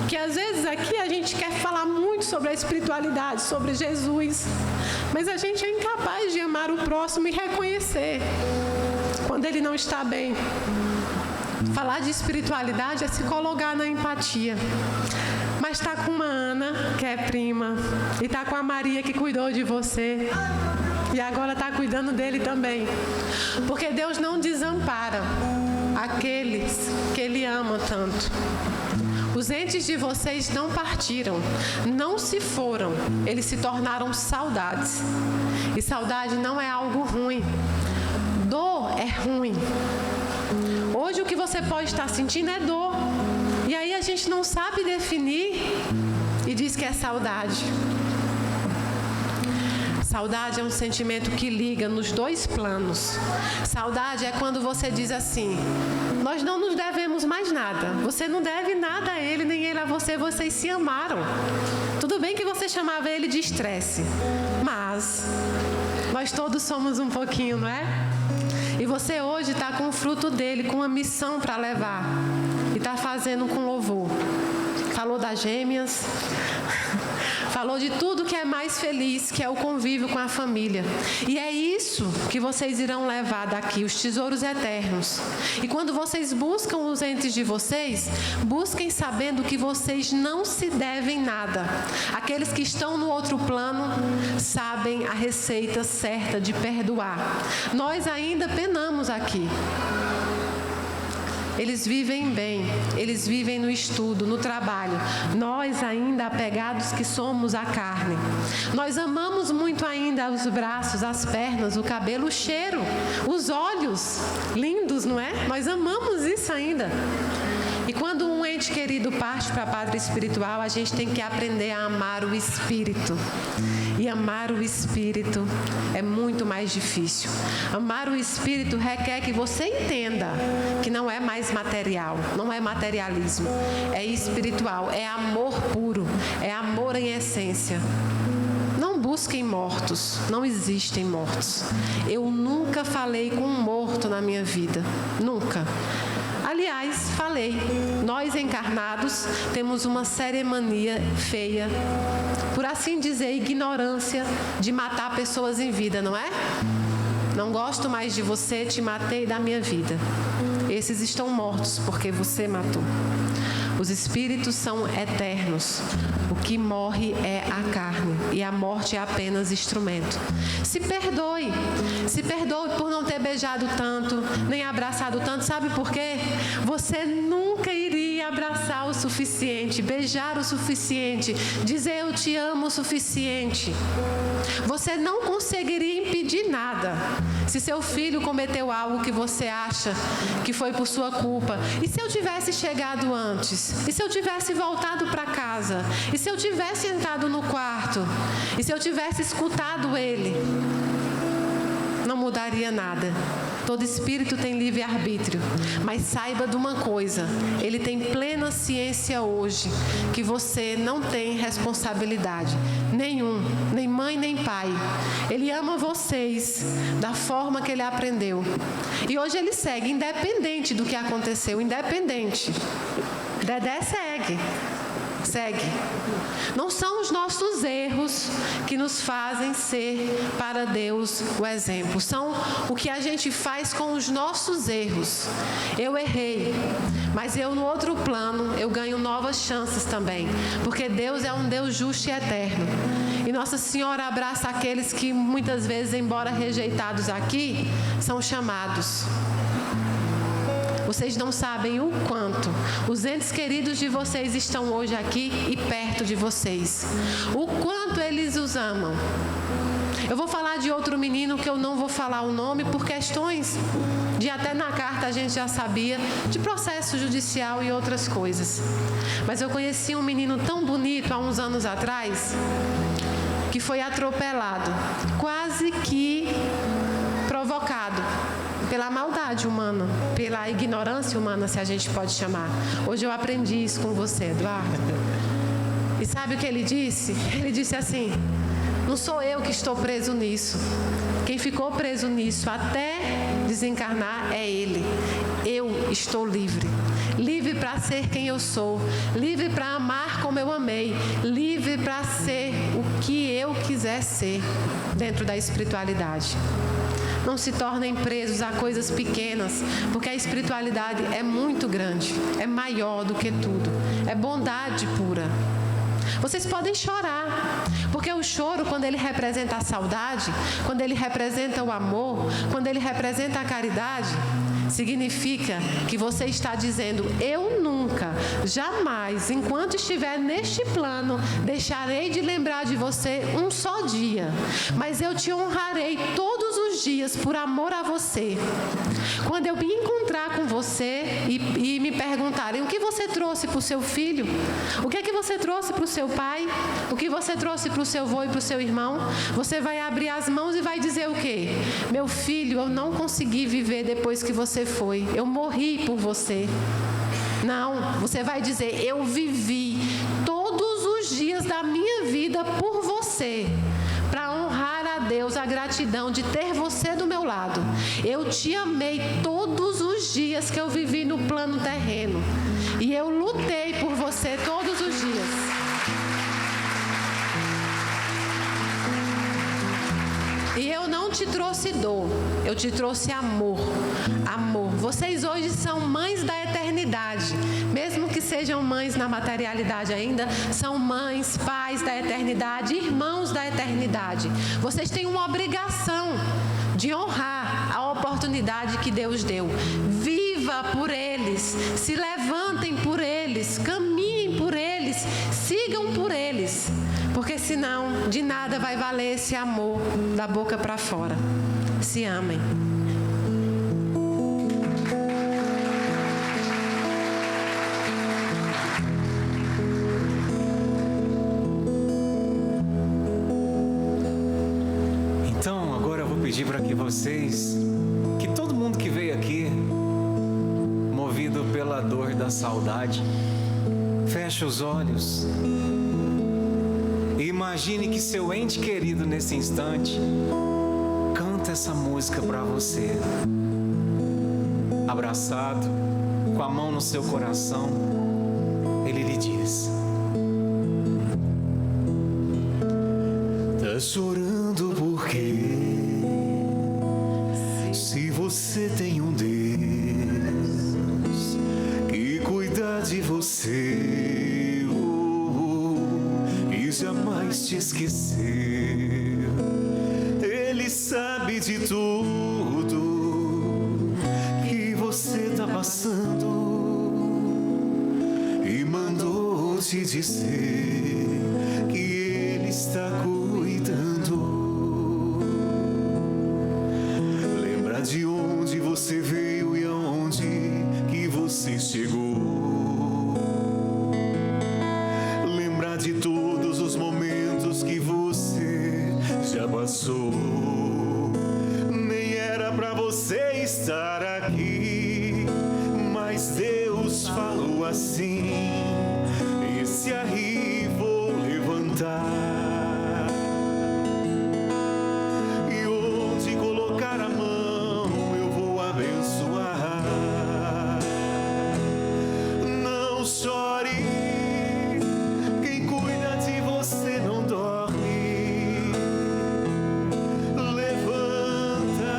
Que às vezes aqui a gente quer falar muito sobre a espiritualidade, sobre Jesus, mas a gente é incapaz de amar o próximo e reconhecer quando ele não está bem. Falar de espiritualidade é se colocar na empatia. Mas está com uma Ana, que é prima, e está com a Maria, que cuidou de você, e agora está cuidando dele também. Porque Deus não desampara aqueles que Ele ama tanto. Os entes de vocês não partiram, não se foram, eles se tornaram saudades. E saudade não é algo ruim. Dor é ruim. Hoje o que você pode estar sentindo é dor. E aí a gente não sabe definir e diz que é saudade. Saudade é um sentimento que liga nos dois planos. Saudade é quando você diz assim, nós não nos devemos mais nada. Você não deve nada a ele, nem ele a você, vocês se amaram. Tudo bem que você chamava ele de estresse, mas nós todos somos um pouquinho, não é? E você hoje está com o fruto dele, com uma missão para levar. E está fazendo com louvor. Falou das gêmeas, falou de tudo que é mais feliz, que é o convívio com a família. E é isso que vocês irão levar daqui, os tesouros eternos. E quando vocês buscam os entes de vocês, busquem sabendo que vocês não se devem nada. Aqueles que estão no outro plano sabem a receita certa de perdoar. Nós ainda penamos aqui. eles vivem bem, eles vivem no estudo, no trabalho. Nós ainda apegados que somos à carne. Nós amamos muito ainda os braços, as pernas, o cabelo, o cheiro, os olhos lindos, não é? Nós amamos isso ainda. E quando um ente querido parte para a pátria espiritual, a gente tem que aprender a amar o Espírito. E amar o Espírito é muito mais difícil. Amar o Espírito requer que você entenda que não é mais material, não é materialismo, é espiritual, é amor puro, é amor em essência. Não busquem mortos, não existem mortos. Eu nunca falei com um morto na minha vida, nunca. Aliás, falei, nós encarnados temos uma séria mania feia, por assim dizer, ignorância de matar pessoas em vida, não é? Não gosto mais de você, te matei da minha vida. Esses estão mortos porque você matou. Os espíritos são eternos. O que morre é a carne e a morte é apenas instrumento. Se perdoe por não ter beijado tanto, nem abraçado tanto. Sabe por quê? Você nunca iria abraçar o suficiente, beijar o suficiente, dizer eu te amo o suficiente. Você não conseguiria impedir nada. Se seu filho cometeu algo que você acha que foi por sua culpa, e se eu tivesse chegado antes? E se eu tivesse voltado para casa? E se eu tivesse entrado no quarto? E se eu tivesse escutado ele? Não mudaria nada. Todo espírito tem livre-arbítrio. Mas saiba de uma coisa, ele tem plena ciência hoje que você não tem responsabilidade nenhum, nem mãe nem pai. Ele ama vocês da forma que ele aprendeu. E hoje ele segue, independente do que aconteceu, independente. Dedé segue. Não são os nossos erros que nos fazem ser para Deus o exemplo. São o que a gente faz com os nossos erros. Eu errei, mas eu no outro plano, eu ganho novas chances também. Porque Deus é um Deus justo e eterno. E Nossa Senhora abraça aqueles que muitas vezes, embora rejeitados aqui, são chamados. Vocês não sabem o quanto os entes queridos de vocês estão hoje aqui e perto de vocês. O quanto eles os amam. Eu vou falar de outro menino que eu não vou falar o nome por questões de até na carta a gente já sabia, de processo judicial e outras coisas. Mas eu conheci um menino tão bonito há uns anos atrás que foi atropelado, quase que provocado. Pela maldade humana, pela ignorância humana, se a gente pode chamar. Hoje eu aprendi isso com você, Eduardo. E sabe o que ele disse? Ele disse assim, não sou eu que estou preso nisso. Quem ficou preso nisso até desencarnar é ele. Eu estou livre. Livre para ser quem eu sou. Livre para amar como eu amei. Livre para ser o que eu quiser ser dentro da espiritualidade. Não se tornem presos a coisas pequenas, porque a espiritualidade é muito grande, é maior do que tudo, é bondade pura. Vocês podem chorar, porque o choro, quando ele representa a saudade, quando ele representa o amor, quando ele representa a caridade, significa que você está dizendo, eu nunca, jamais, enquanto estiver neste plano, deixarei de lembrar de você um só dia, mas eu te honrarei todos os dias por amor a você. Quando eu me encontrar com você e me perguntarem o que você trouxe para o seu filho, o que é que você trouxe para o seu pai, o que você trouxe para o seu avô e para o seu irmão, você vai abrir as mãos e vai dizer o quê? Meu filho, eu não consegui viver depois que você foi, eu morri por você. Não, você vai dizer, eu vivi todos os dias da minha vida por você, para honrar a Deus, a gratidão de ter você do meu lado. Eu te amei todos os dias que eu vivi no plano terreno, e eu lutei por você todos os dias. E eu não te trouxe dor, eu te trouxe amor. Amor. Vocês hoje são mães da eternidade. Mesmo que sejam mães na materialidade ainda, são mães, pais da eternidade, irmãos da eternidade. Vocês têm uma obrigação de honrar a oportunidade que Deus deu. Viva viva por eles, se levantem por eles, caminhem por eles, sigam por eles, porque senão de nada vai valer esse amor da boca para fora. Se amem. Então, agora eu vou pedir para que vocês, que todo mundo que veio aqui, movido pela dor da saudade, feche os olhos e imagine que seu ente querido nesse instante canta essa música para você, abraçado, com a mão no seu coração. Ele lhe diz: tá chorando por quê? Se você tem um Deus que cuida de você, e jamais te esqueceu. Ele sabe de tudo que você tá passando e mandou te dizer que Ele está cuidando. Lembra de onde você veio e aonde que você chegou. Lembra de todos os momentos que você já passou. Nem era pra você estar aqui, mas Deus falou assim: esse aí vou levantar, e onde colocar a mão eu vou abençoar. Não chore, quem cuida de você não dorme. Levanta,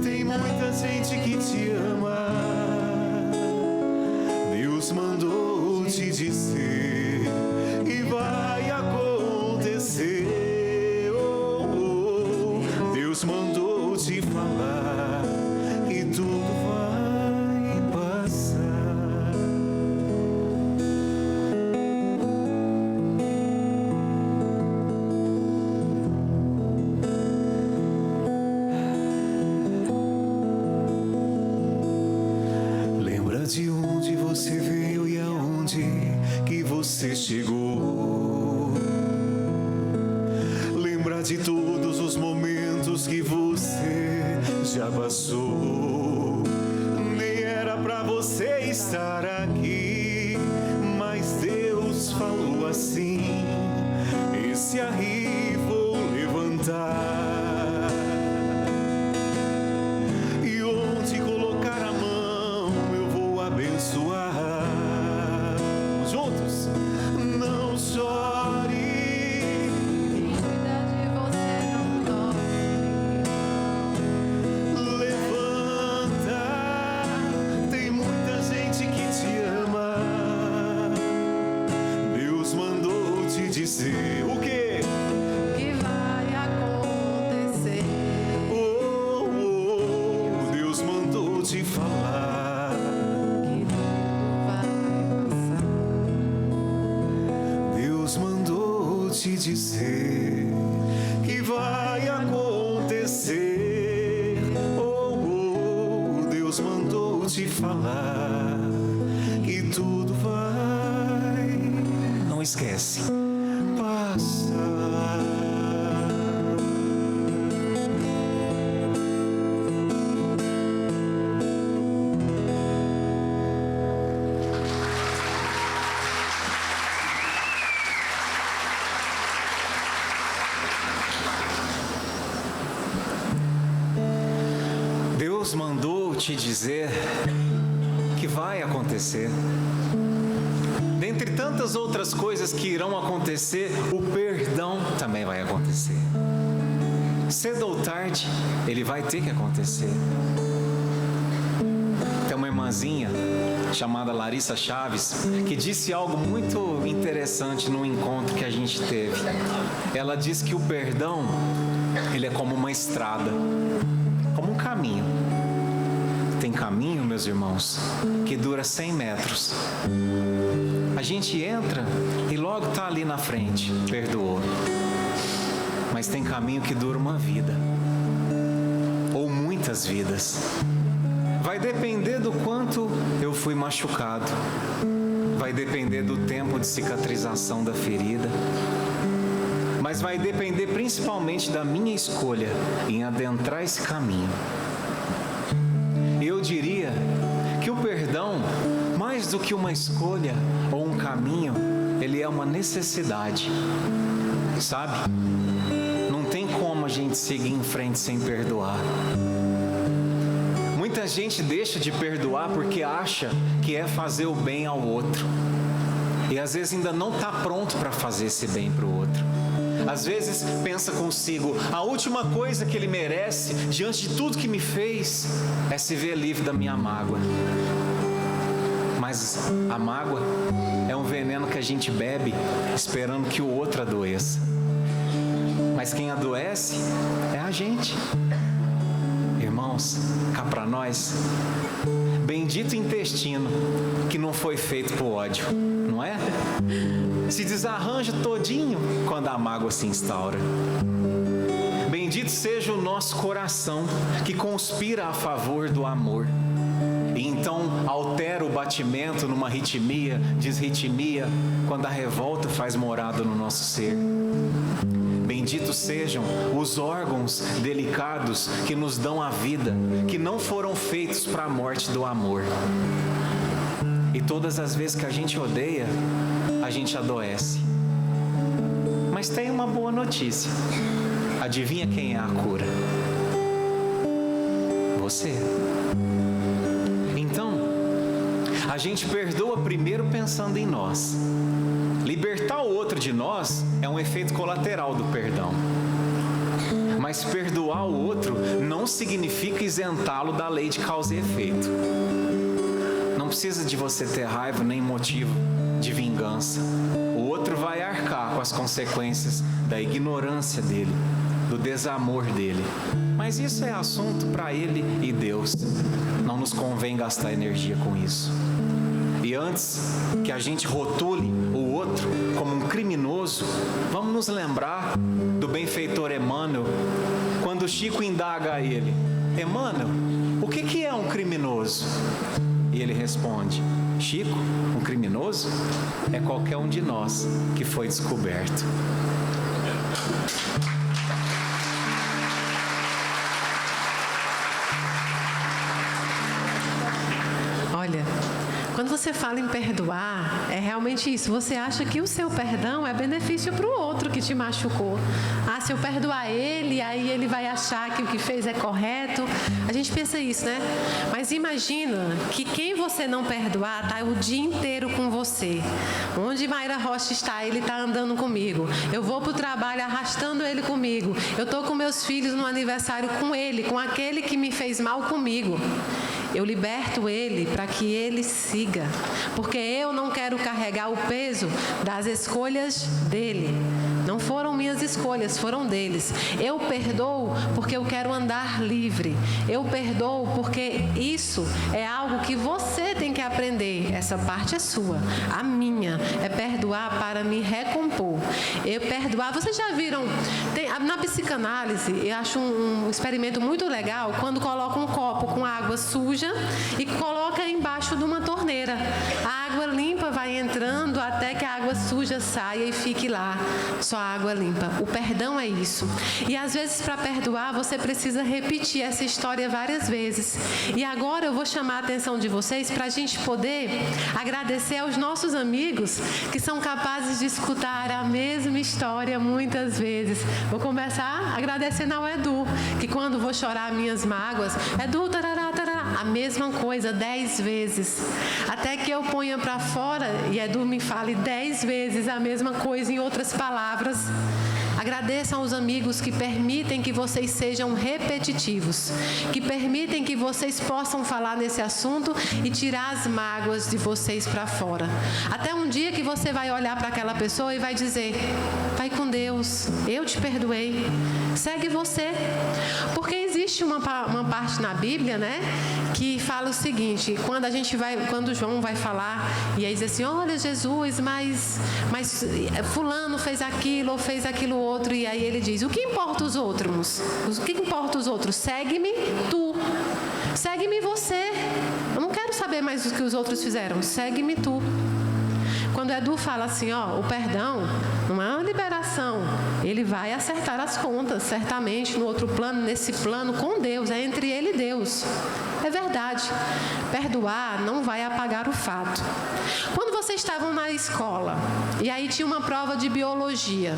tem muita gente que te ama. Deus mandou te dizer e vai acontecer. Deus mandou te falar que tudo vai passar. Lembra de onde você veio e aonde que você chegou. Lembra de todos os momentos que você já passou. Nem era pra você estar aqui, mas Deus falou assim: esse aí vou levantar, e onde colocar a mão eu vou abençoar. Juntos, não chore. Cuida de você, não dorme. Levanta, tem muita gente que te ama. Deus mandou te dizer o quê? Que vai acontecer. Deus mandou te falar Que tudo vai passar. Deus mandou te dizer que vai acontecer. Deus mandou te falar que tudo vai. Não esquece, passar. Deus mandou te dizer que vai acontecer. Dentre tantas outras coisas que irão acontecer, o perdão também vai acontecer. Cedo ou tarde, ele vai ter que acontecer. Tem uma irmãzinha chamada Larissa Chaves que disse algo muito interessante num encontro que a gente teve. Ela disse que o perdão, ele é como uma estrada, como um caminho. Tem caminho, meus irmãos, que dura 100 metros. A gente entra e logo está ali na frente, perdoou. Mas tem caminho que dura uma vida, ou muitas vidas. Vai depender do quanto eu fui machucado. Vai depender do tempo de cicatrização da ferida. Mas vai depender principalmente da minha escolha em adentrar esse caminho. Eu diria que o perdão, mais do que uma escolha ou um caminho, ele é uma necessidade. Sabe? Não tem como a gente seguir em frente sem perdoar. Muita gente deixa de perdoar porque acha que é fazer o bem ao outro. E às vezes ainda não está pronto para fazer esse bem para o outro. Às vezes pensa consigo, a última coisa que ele merece, diante de tudo que me fez, é se ver livre da minha mágoa. Mas a mágoa é um veneno que a gente bebe esperando que o outro adoeça. Mas quem adoece é a gente. Irmãos, cá para nós, bendito intestino que não foi feito por ódio, não é? Se desarranja todinho quando a mágoa se instaura. Bendito seja o nosso coração que conspira a favor do amor. E então altera o batimento numa ritmia, disritmia, quando a revolta faz morada no nosso ser. Benditos sejam os órgãos delicados que nos dão a vida, que não foram feitos para a morte do amor. E todas as vezes que a gente odeia, a gente adoece. Mas tem uma boa notícia. Adivinha quem é a cura? Você. Então, a gente perdoa primeiro pensando em nós. Libertar o outro de nós é um efeito colateral do perdão. Mas perdoar o outro não significa isentá-lo da lei de causa e efeito. Não precisa de você ter raiva nem motivo de vingança. O outro vai arcar com as consequências da ignorância dele, do desamor dele. Mas isso é assunto para ele e Deus. Não nos convém gastar energia com isso. E antes que a gente rotule o outro como um criminoso, vamos nos lembrar do benfeitor Emmanuel, quando Chico indaga a ele: Emmanuel, o que é um criminoso? E ele responde: Chico, um criminoso é qualquer um de nós que foi descoberto. Olha, quando você fala em perdoar, é realmente isso. Você acha que o seu perdão é benefício para o outro que te machucou. Ah, se eu perdoar ele, aí ele vai achar que o que fez é correto. A gente pensa isso, né? Mas imagina que quem você não perdoar está o dia inteiro com você. Onde Mayra Rocha está, ele está andando comigo. Eu vou para o trabalho arrastando ele comigo. Eu estou com meus filhos no aniversário com ele, com aquele que me fez mal comigo. Eu liberto ele para que ele siga, porque eu não quero carregar o peso das escolhas dele. Não foram minhas escolhas, foram deles. Eu perdoo porque eu quero andar livre. Eu perdoo porque isso é algo que você tem que aprender. Essa parte é sua. A minha é perdoar para me recompor. Eu perdoar, vocês já viram, na psicanálise, eu acho um experimento muito legal, quando coloca um copo com água suja e coloca embaixo de uma torneira. A água limpa vai entrando até que a água suja saia e fique lá. Só água limpa. O perdão é isso. E às vezes, para perdoar, você precisa repetir essa história várias vezes. E agora eu vou chamar a atenção de vocês para a gente poder agradecer aos nossos amigos que são capazes de escutar a mesma história muitas vezes. Vou começar agradecendo ao Edu, que quando vou chorar minhas mágoas, Edu, tarará, tarará, a mesma coisa 10 vezes. Até que eu ponha para fora e Edu me fale 10 vezes a mesma coisa em outras palavras. Agradeçam aos amigos que permitem que vocês sejam repetitivos, que permitem que vocês possam falar nesse assunto e tirar as mágoas de vocês para fora. Até um dia que você vai olhar para aquela pessoa e vai dizer: vai com Deus, eu te perdoei, segue você. Porque existe uma parte na Bíblia, né, que fala o seguinte: quando João vai falar e aí diz assim: olha, Jesus, mas fulano fez aquilo ou fez aquilo outro, e aí ele diz: o que importa os outros? O que importa os outros? Segue-me tu. Segue-me você. Eu não quero saber mais o que os outros fizeram. Segue-me tu. Quando Edu fala assim, o perdão não é uma liberação. Ele vai acertar as contas, certamente, no outro plano, nesse plano, com Deus. É entre ele e Deus. É verdade. Perdoar não vai apagar o fato. Quando vocês estavam na escola, e aí tinha uma prova de biologia,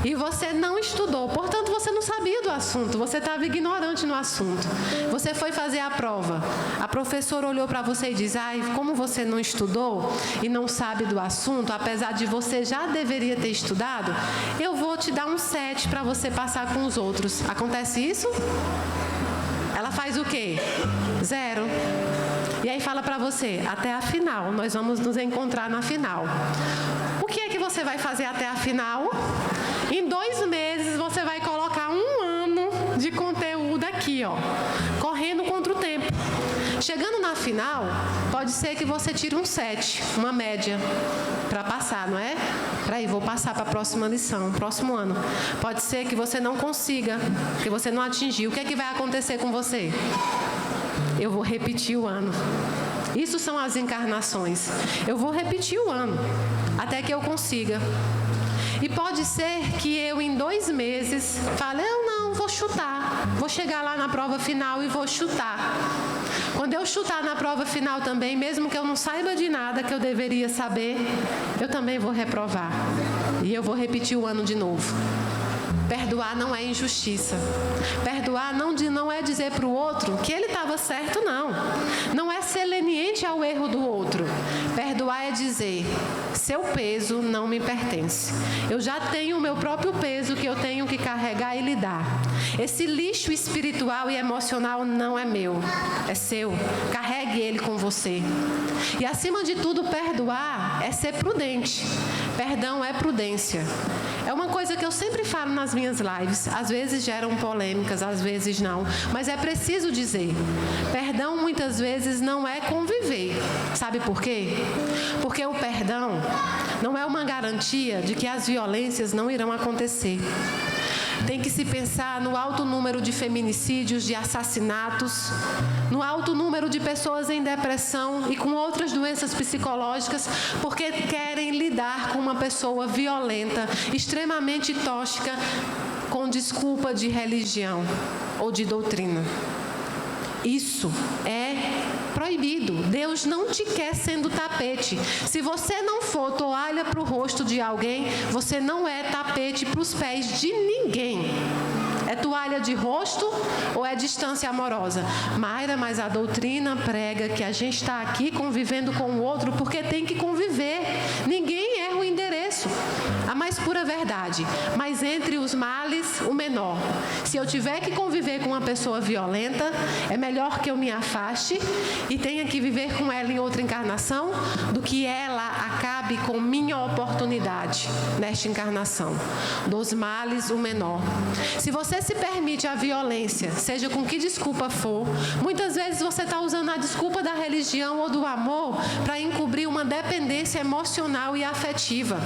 e você não estudou, portanto você não sabia do assunto, você estava ignorante no assunto. Você foi fazer a prova, a professora olhou para você e diz: como você não estudou e não sabe do assunto, apesar de você já deveria ter estudado, eu vou te dar um 7 para você passar com os outros. Acontece isso? Ela faz o quê? 0. E aí fala para você: até a final, nós vamos nos encontrar na final. O que é que você vai fazer até a final? Em 2 meses você vai colocar 1 ano de conteúdo aqui, correndo contra o tempo. Chegando na final, pode ser que você tire um 7, uma média, para passar, não é? Vou passar para a próxima lição, próximo ano. Pode ser que você não consiga, que você não atingiu. O que é que vai acontecer com você? Eu vou repetir o ano. Isso são as encarnações. Eu vou repetir o ano, até que eu consiga. E pode ser que eu, em 2 meses, fale: eu não, vou chutar. Vou chegar lá na prova final e vou chutar. Quando eu chutar na prova final também, mesmo que eu não saiba de nada que eu deveria saber, eu também vou reprovar. E eu vou repetir o ano de novo. Perdoar não é injustiça. Perdoar não é dizer para o outro que ele estava certo, não. Não é ser leniente ao erro do outro. Perdoar é dizer: seu peso não me pertence. Eu já tenho o meu próprio peso que eu tenho que carregar e lidar. Esse lixo espiritual e emocional não é meu, é seu. Carregue ele com você. E acima de tudo, perdoar é ser prudente. Perdão é prudência. É uma coisa que eu sempre falo nas minhas lives. Às vezes geram polêmicas, às vezes não. Mas é preciso dizer: perdão muitas vezes não é conviver. Sabe por quê? Porque o perdão não é uma garantia de que as violências não irão acontecer. Tem que se pensar no alto número de feminicídios, de assassinatos, no alto número de pessoas em depressão e com outras doenças psicológicas, porque querem lidar com uma pessoa violenta, extremamente tóxica, com desculpa de religião ou de doutrina. Isso é proibido. Deus não te quer sendo tapete. Se você não for toalha para o rosto de alguém, você não é tapete para os pés de ninguém. É toalha de rosto ou é distância amorosa? Mayra, mas a doutrina prega que a gente está aqui convivendo com o outro porque tem que conviver. Ninguém erra o endereço. A mais pura verdade. Mas entre os males, o menor. Se eu tiver que conviver com uma pessoa violenta, é melhor que eu me afaste e tenha que viver com ela em outra encarnação do que ela acabe com minha oportunidade nesta encarnação. Dos males, o menor. Se você se permite a violência, seja com que desculpa for, muitas vezes você está usando a desculpa da religião ou do amor para encobrir uma dependência emocional e afetiva.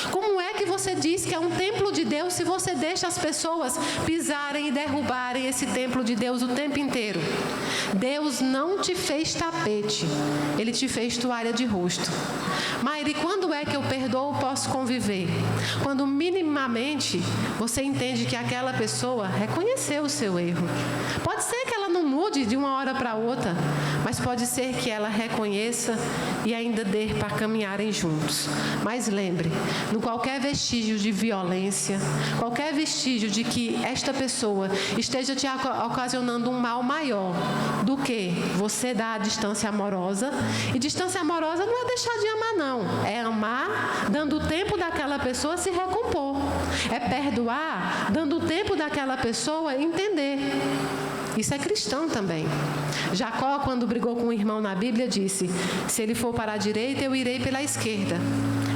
Como é que você diz que é um templo de Deus se você deixa as pessoas pisarem e derrubarem esse templo de Deus o tempo inteiro? Deus não te fez tapete, Ele te fez toalha de rosto. Mayra, e quando é que eu perdoo, posso conviver? Quando minimamente você entende que aquela pessoa reconheceu o seu erro. Pode ser que ela não mude de uma hora para outra, mas pode ser que ela reconheça e ainda dê para caminharem juntos. Mas lembre, no qualquer vestígio de violência, qualquer vestígio de que esta pessoa esteja te ocasionando um mal maior do que você dar a distância amorosa, e distância amorosa não é deixar de amar, não. É amar dando o tempo daquela pessoa se recompor. É perdoar dando o tempo daquela pessoa entender. Isso é cristão também. Jacó, quando brigou com o irmão na Bíblia, disse: se ele for para a direita, eu irei pela esquerda.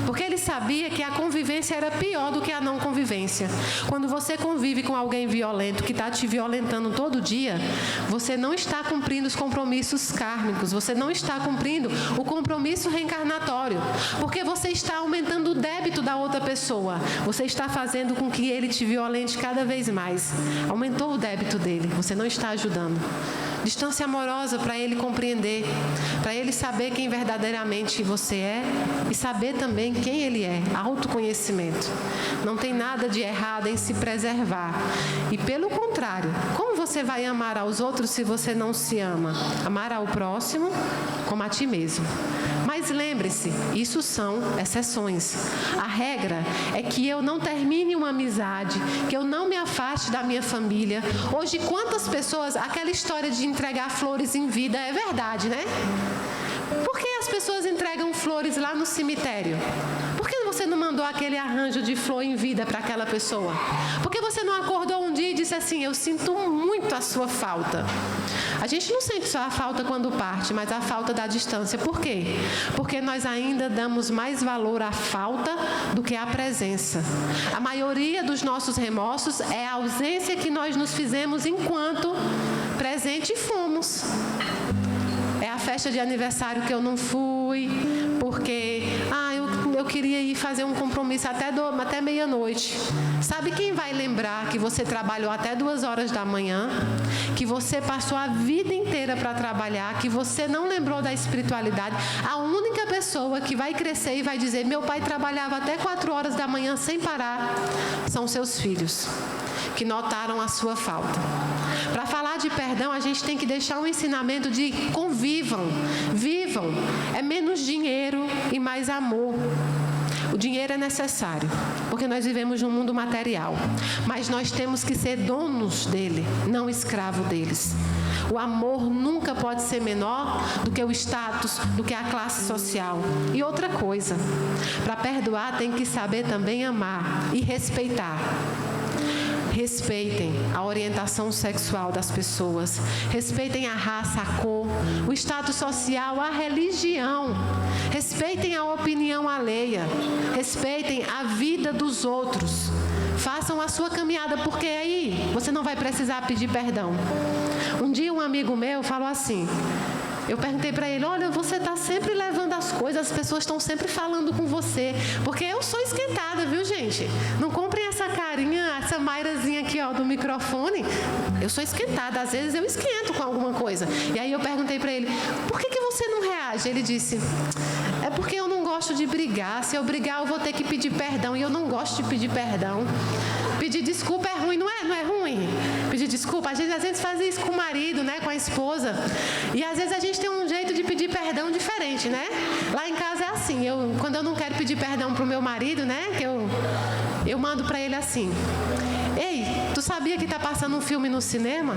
Porque ele sabia que a convivência era pior do que a não convivência. Quando você convive com alguém violento, que está te violentando todo dia, você não está cumprindo os compromissos kármicos, você não está cumprindo o compromisso reencarnatório, porque você está aumentando o débito da outra pessoa, você está fazendo com que ele te violente cada vez mais. Aumentou o débito dele, você não está ajudando. Distância amorosa para ele compreender, para ele saber quem verdadeiramente você é e saber também quem ele é. Autoconhecimento. Não tem nada de errado em se preservar. E pelo contrário, como você vai amar aos outros se você não se ama? Amar ao próximo como a ti mesmo. Mas lembre-se, isso são exceções. A regra é que eu não termine uma amizade, que eu não me afaste da minha família. Hoje, quantas pessoas, aquela história de entregar flores em vida é verdade, né? Por que as pessoas entregam flores lá no cemitério? Por que você não mandou aquele arranjo de flor em vida para aquela pessoa? Por que você não acordou um dia e disse assim: eu sinto muito a sua falta? A gente não sente só a falta quando parte, mas a falta da distância. Por quê? Porque nós ainda damos mais valor à falta do que à presença. A maioria dos nossos remorsos é a ausência que nós nos fizemos enquanto presente fomos. É a festa de aniversário que eu não fui, porque eu queria ir fazer um compromisso até meia-noite. Sabe quem vai lembrar que você trabalhou até 2 horas da manhã, que você passou a vida inteira para trabalhar, que você não lembrou da espiritualidade? A única pessoa que vai crescer e vai dizer: meu pai trabalhava até 4 horas da manhã sem parar, são seus filhos, que notaram a sua falta. Para falar de perdão, a gente tem que deixar um ensinamento de convivam, vivam. É menos dinheiro e mais amor. O dinheiro é necessário, porque nós vivemos num mundo material, mas nós temos que ser donos dele, não escravo deles. O amor nunca pode ser menor do que o status, do que a classe social. E outra coisa, para perdoar tem que saber também amar e respeitar. Respeitem a orientação sexual das pessoas, respeitem a raça, a cor, o status social, a religião, respeitem a opinião alheia, respeitem a vida dos outros. Façam a sua caminhada, porque aí você não vai precisar pedir perdão. Um dia um amigo meu falou assim, eu perguntei para ele: olha, você está sempre levando as coisas, as pessoas estão sempre falando com você, porque eu sou esquentada, viu, gente? Não comprem essa carinha, essa Mairazinha aqui, ó, do microfone. Eu sou esquentada, às vezes eu esquento com alguma coisa. E aí eu perguntei para ele: por que você não reage? Ele disse: é porque eu não gosto de brigar, se eu brigar eu vou ter que pedir perdão, e eu não gosto de pedir perdão. Pedir desculpa é ruim, não é ruim? Pedir desculpa, às vezes faz isso com o marido, né, com a esposa. E às vezes a gente tem um jeito de pedir perdão diferente, né? Lá em casa é assim, quando eu não quero pedir perdão pro meu marido, né, que eu mando para ele assim: ei, tu sabia que tá passando um filme no cinema?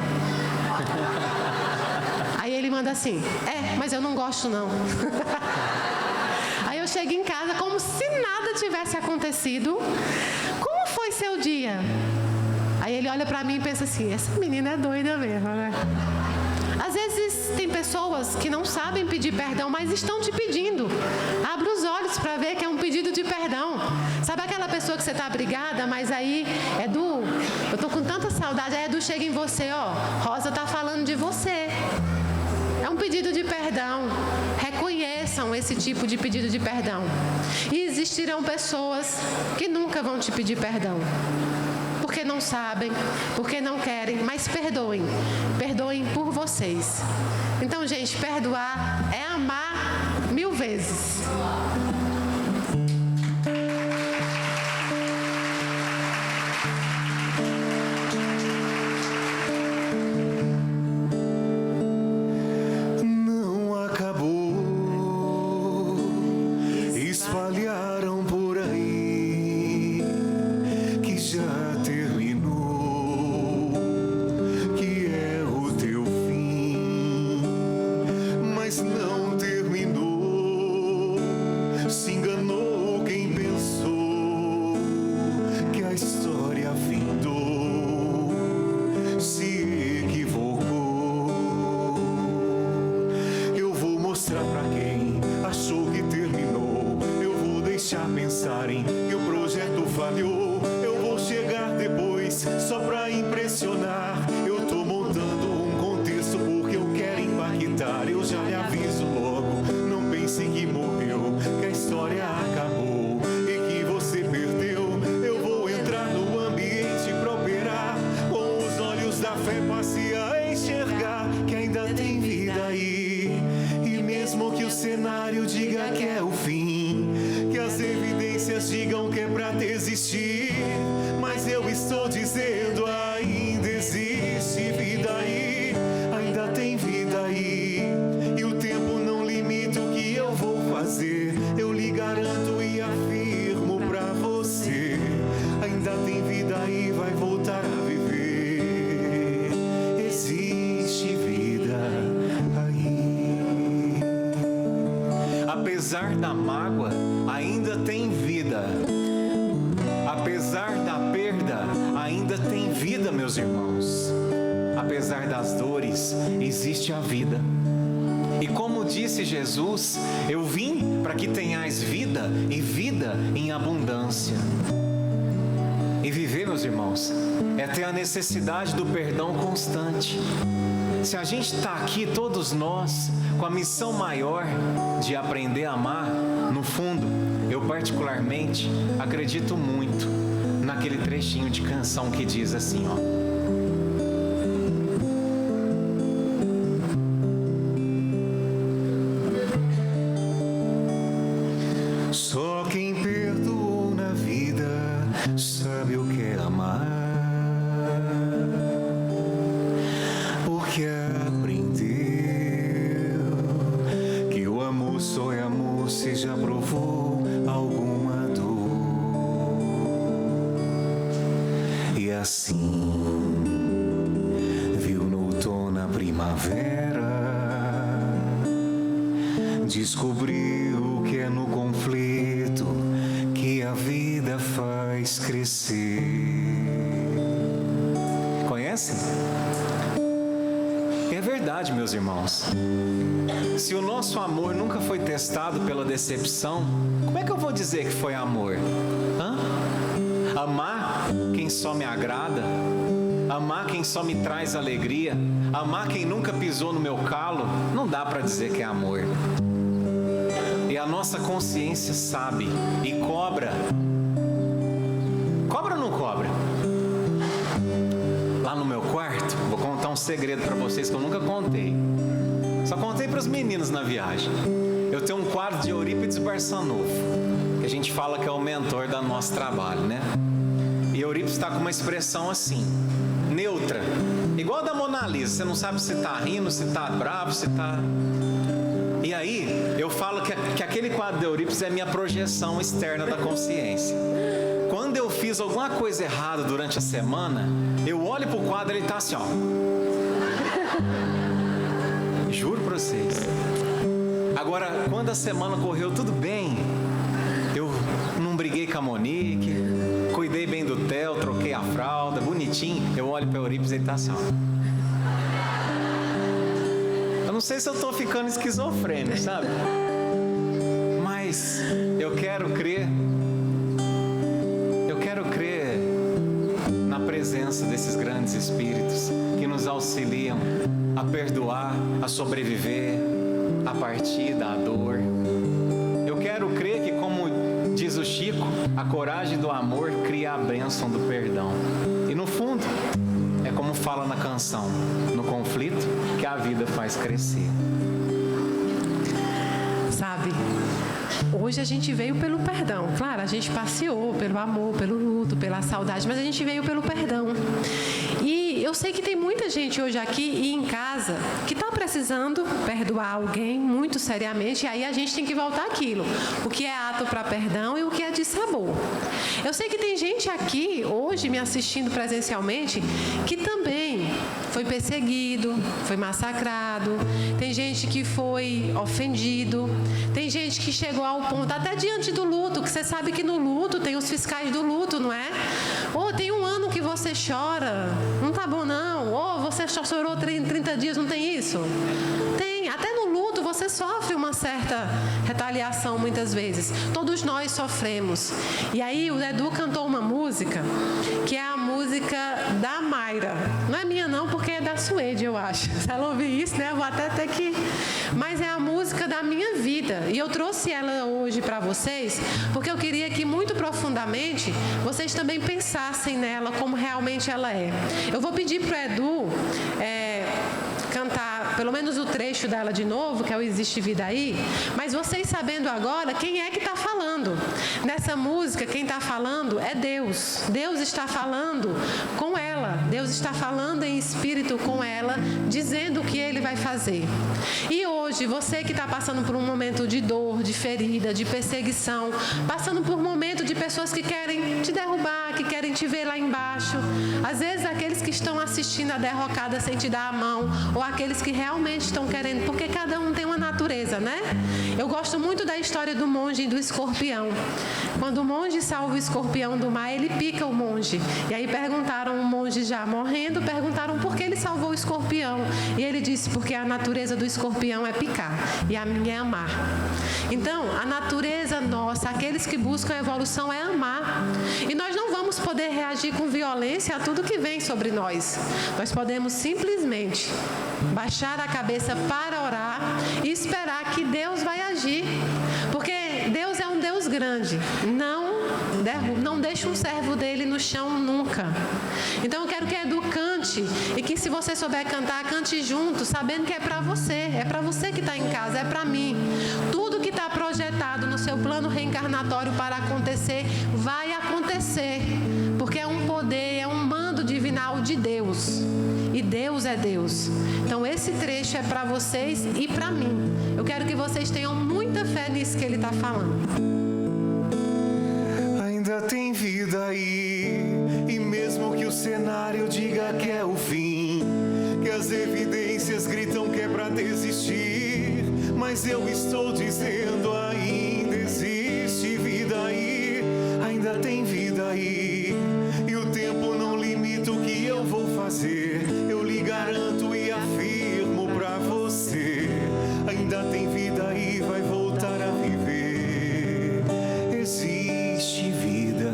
Aí ele manda assim: mas eu não gosto não. Aí eu chego em casa como se nada tivesse acontecido. Como foi seu dia? Aí ele olha pra mim e pensa assim: essa menina é doida mesmo, né? Às vezes tem pessoas que não sabem pedir perdão, mas estão te pedindo. Abra os olhos para ver que é um pedido de perdão. Sabe aquela pessoa que você está brigada, mas aí eu tô com tanta saudade, aí Edu chega em você: ó, Rosa tá falando de você. É um pedido de perdão. Reconheçam esse tipo de pedido de perdão. E existirão pessoas que nunca vão te pedir perdão, porque não sabem, porque não querem, mas perdoem. Perdoem por vocês. Então, gente, perdoar é amar 1000 vezes. Não acabou, espalharam por aí que já terminou, que é o teu fim, mas não terminou. pensarem que o projeto falhou. Eu vou chegar depois só pra impressionar. Eu tô montando um contexto porque eu quero impactar. Eu já lhe aviso logo, não pense que morreu, que a história acabou e que você perdeu. Eu vou entrar no ambiente pra operar, com os olhos da fé passe a enxergar que ainda tem vida aí. E mesmo que o cenário diga que é o fim, que as evidências digam que é pra desistir, mas eu estou dizendo, ainda existe vida aí, ainda tem vida aí. E o tempo não limita o que eu vou fazer, eu lhe garanto e afirmo pra você, ainda tem vida aí, vai voltar a viver. Existe vida aí. Apesar da mágoa, ainda tem vida. Apesar da perda, ainda tem vida, meus irmãos. Apesar das dores, existe a vida. E como disse Jesus, eu vim para que tenhais vida e vida em abundância. E viver, meus irmãos, é ter a necessidade do perdão constante. Se a gente está aqui, todos nós, com a missão maior de aprender a amar, no fundo, eu particularmente acredito muito naquele trechinho de canção que diz assim, ó. Só quem perdoou na vida sabe o que é amar, porque aprendeu que o amor só é amor se já provou alguma dor. E assim viu no outono a primavera, descobriu que é no conflito que a vida faz crescer. Conhecem? É verdade, meus irmãos. Se o nosso amor nunca foi testado pela decepção, como é que eu vou dizer que foi amor? Amar quem só me agrada, amar quem só me traz alegria, amar quem nunca pisou no meu calo, não dá para dizer que é amor. E a nossa consciência sabe e cobra. Cobra ou não cobra? Lá no meu quarto, vou contar um segredo para vocês que eu nunca contei. Só contei para os meninos na viagem. Eu tenho um quadro de Eurípides Barçanufo, que a gente fala que é o mentor do nosso trabalho, né? E Eurípides está com uma expressão assim, neutra, igual a da Mona Lisa. Você não sabe se está rindo, se está bravo, se está... E aí, eu falo que aquele quadro de Eurípides é minha projeção externa da consciência. Quando eu fiz alguma coisa errada durante a semana, eu olho pro quadro e ele tá assim, ó. Juro pra vocês. Agora, quando a semana correu tudo bem, eu não briguei com a Monique, cuidei bem do Theo, troquei a fralda, bonitinho, eu olho pra Eurípides e ele tá assim, ó. Não sei se eu estou ficando esquizofrênico, sabe? Mas eu quero crer na presença desses grandes espíritos que nos auxiliam a perdoar, a sobreviver, a partir da dor. Eu quero crer que, como diz o Chico, a coragem do amor cria a bênção do perdão. E no fundo, é como fala na canção, no conflito que a vida faz crescer. Sabe, hoje a gente veio pelo perdão. Claro, a gente passeou pelo amor, pelo luto, pela saudade, mas a gente veio pelo perdão. E eu sei que tem muita gente hoje aqui e em casa que está precisando perdoar alguém muito seriamente, e aí a gente tem que voltar àquilo. O que é ato para perdão e o que é dissabor. Eu sei que tem gente aqui hoje me assistindo presencialmente que também foi perseguido, foi massacrado, tem gente que foi ofendido, tem gente que chegou ao ponto, até diante do luto, que você sabe que no luto tem os fiscais do luto, não é? Ou tem um ano que você chora, não tá bom não, ou você só chorou 30 dias, não tem isso? Tem, até no luto você sofre uma certa retaliação muitas vezes. Todos nós sofremos. E aí o Edu cantou uma música, que é a música da Mayra. Não é minha não, porque é da Suede, eu acho. Se ela ouvir isso, né, eu vou até ter que... Mas é a música da minha vida. E eu trouxe ela hoje para vocês, porque eu queria que muito profundamente vocês também pensassem nela como realmente ela é. Eu vou pedir para o Edu cantar pelo menos o trecho dela de novo, que é o Existe Vida Aí, mas vocês sabendo agora quem é que está falando. Nessa música, quem está falando é Deus. Deus está falando com ela. Deus está falando em espírito com ela, dizendo o que Ele vai fazer. E hoje, você que está passando por um momento de dor, de ferida, de perseguição, passando por um momento de pessoas que querem te derrubar, que querem te ver lá embaixo, às vezes aqueles que estão assistindo a derrocada sem te dar a mão, ou aqueles que realmente estão querendo, porque cada um tem uma natureza, né? Eu gosto muito da história do monge e do escorpião. Quando o monge salva o escorpião do mar, ele pica o monge. E aí perguntaram, o monge já morrendo, perguntaram por que ele salvou o escorpião. E ele disse, porque a natureza do escorpião é picar e a minha é amar. Então, a natureza nossa, aqueles que buscam a evolução, é amar. E nós não vamos poder reagir com violência a tudo que vem sobre nós. Nós podemos simplesmente baixar a cabeça para orar e esperar que Deus vai agir. Porque Deus é um Deus grande. Não deixa um servo dele no chão nunca. Então eu quero que Edu cante, e que se você souber cantar, cante junto, sabendo que é para você que está em casa, é para mim. Tudo que está projetado no seu plano reencarnatório para acontecer, vai acontecer, porque é um poder, é um mando divinal de Deus, e Deus é Deus. Então esse trecho é para vocês e para mim. Eu quero que vocês tenham muita fé nisso que ele está falando. Ainda tem vida aí, e mesmo que o cenário diga que é o fim, que as evidências gritam que é pra desistir, mas eu estou dizendo, ainda existe vida aí, ainda tem vida aí, e o tempo não limita o que eu vou fazer, eu lhe garanto e afirmo pra você, ainda tem vida aí, vai voltar a viver, existe vida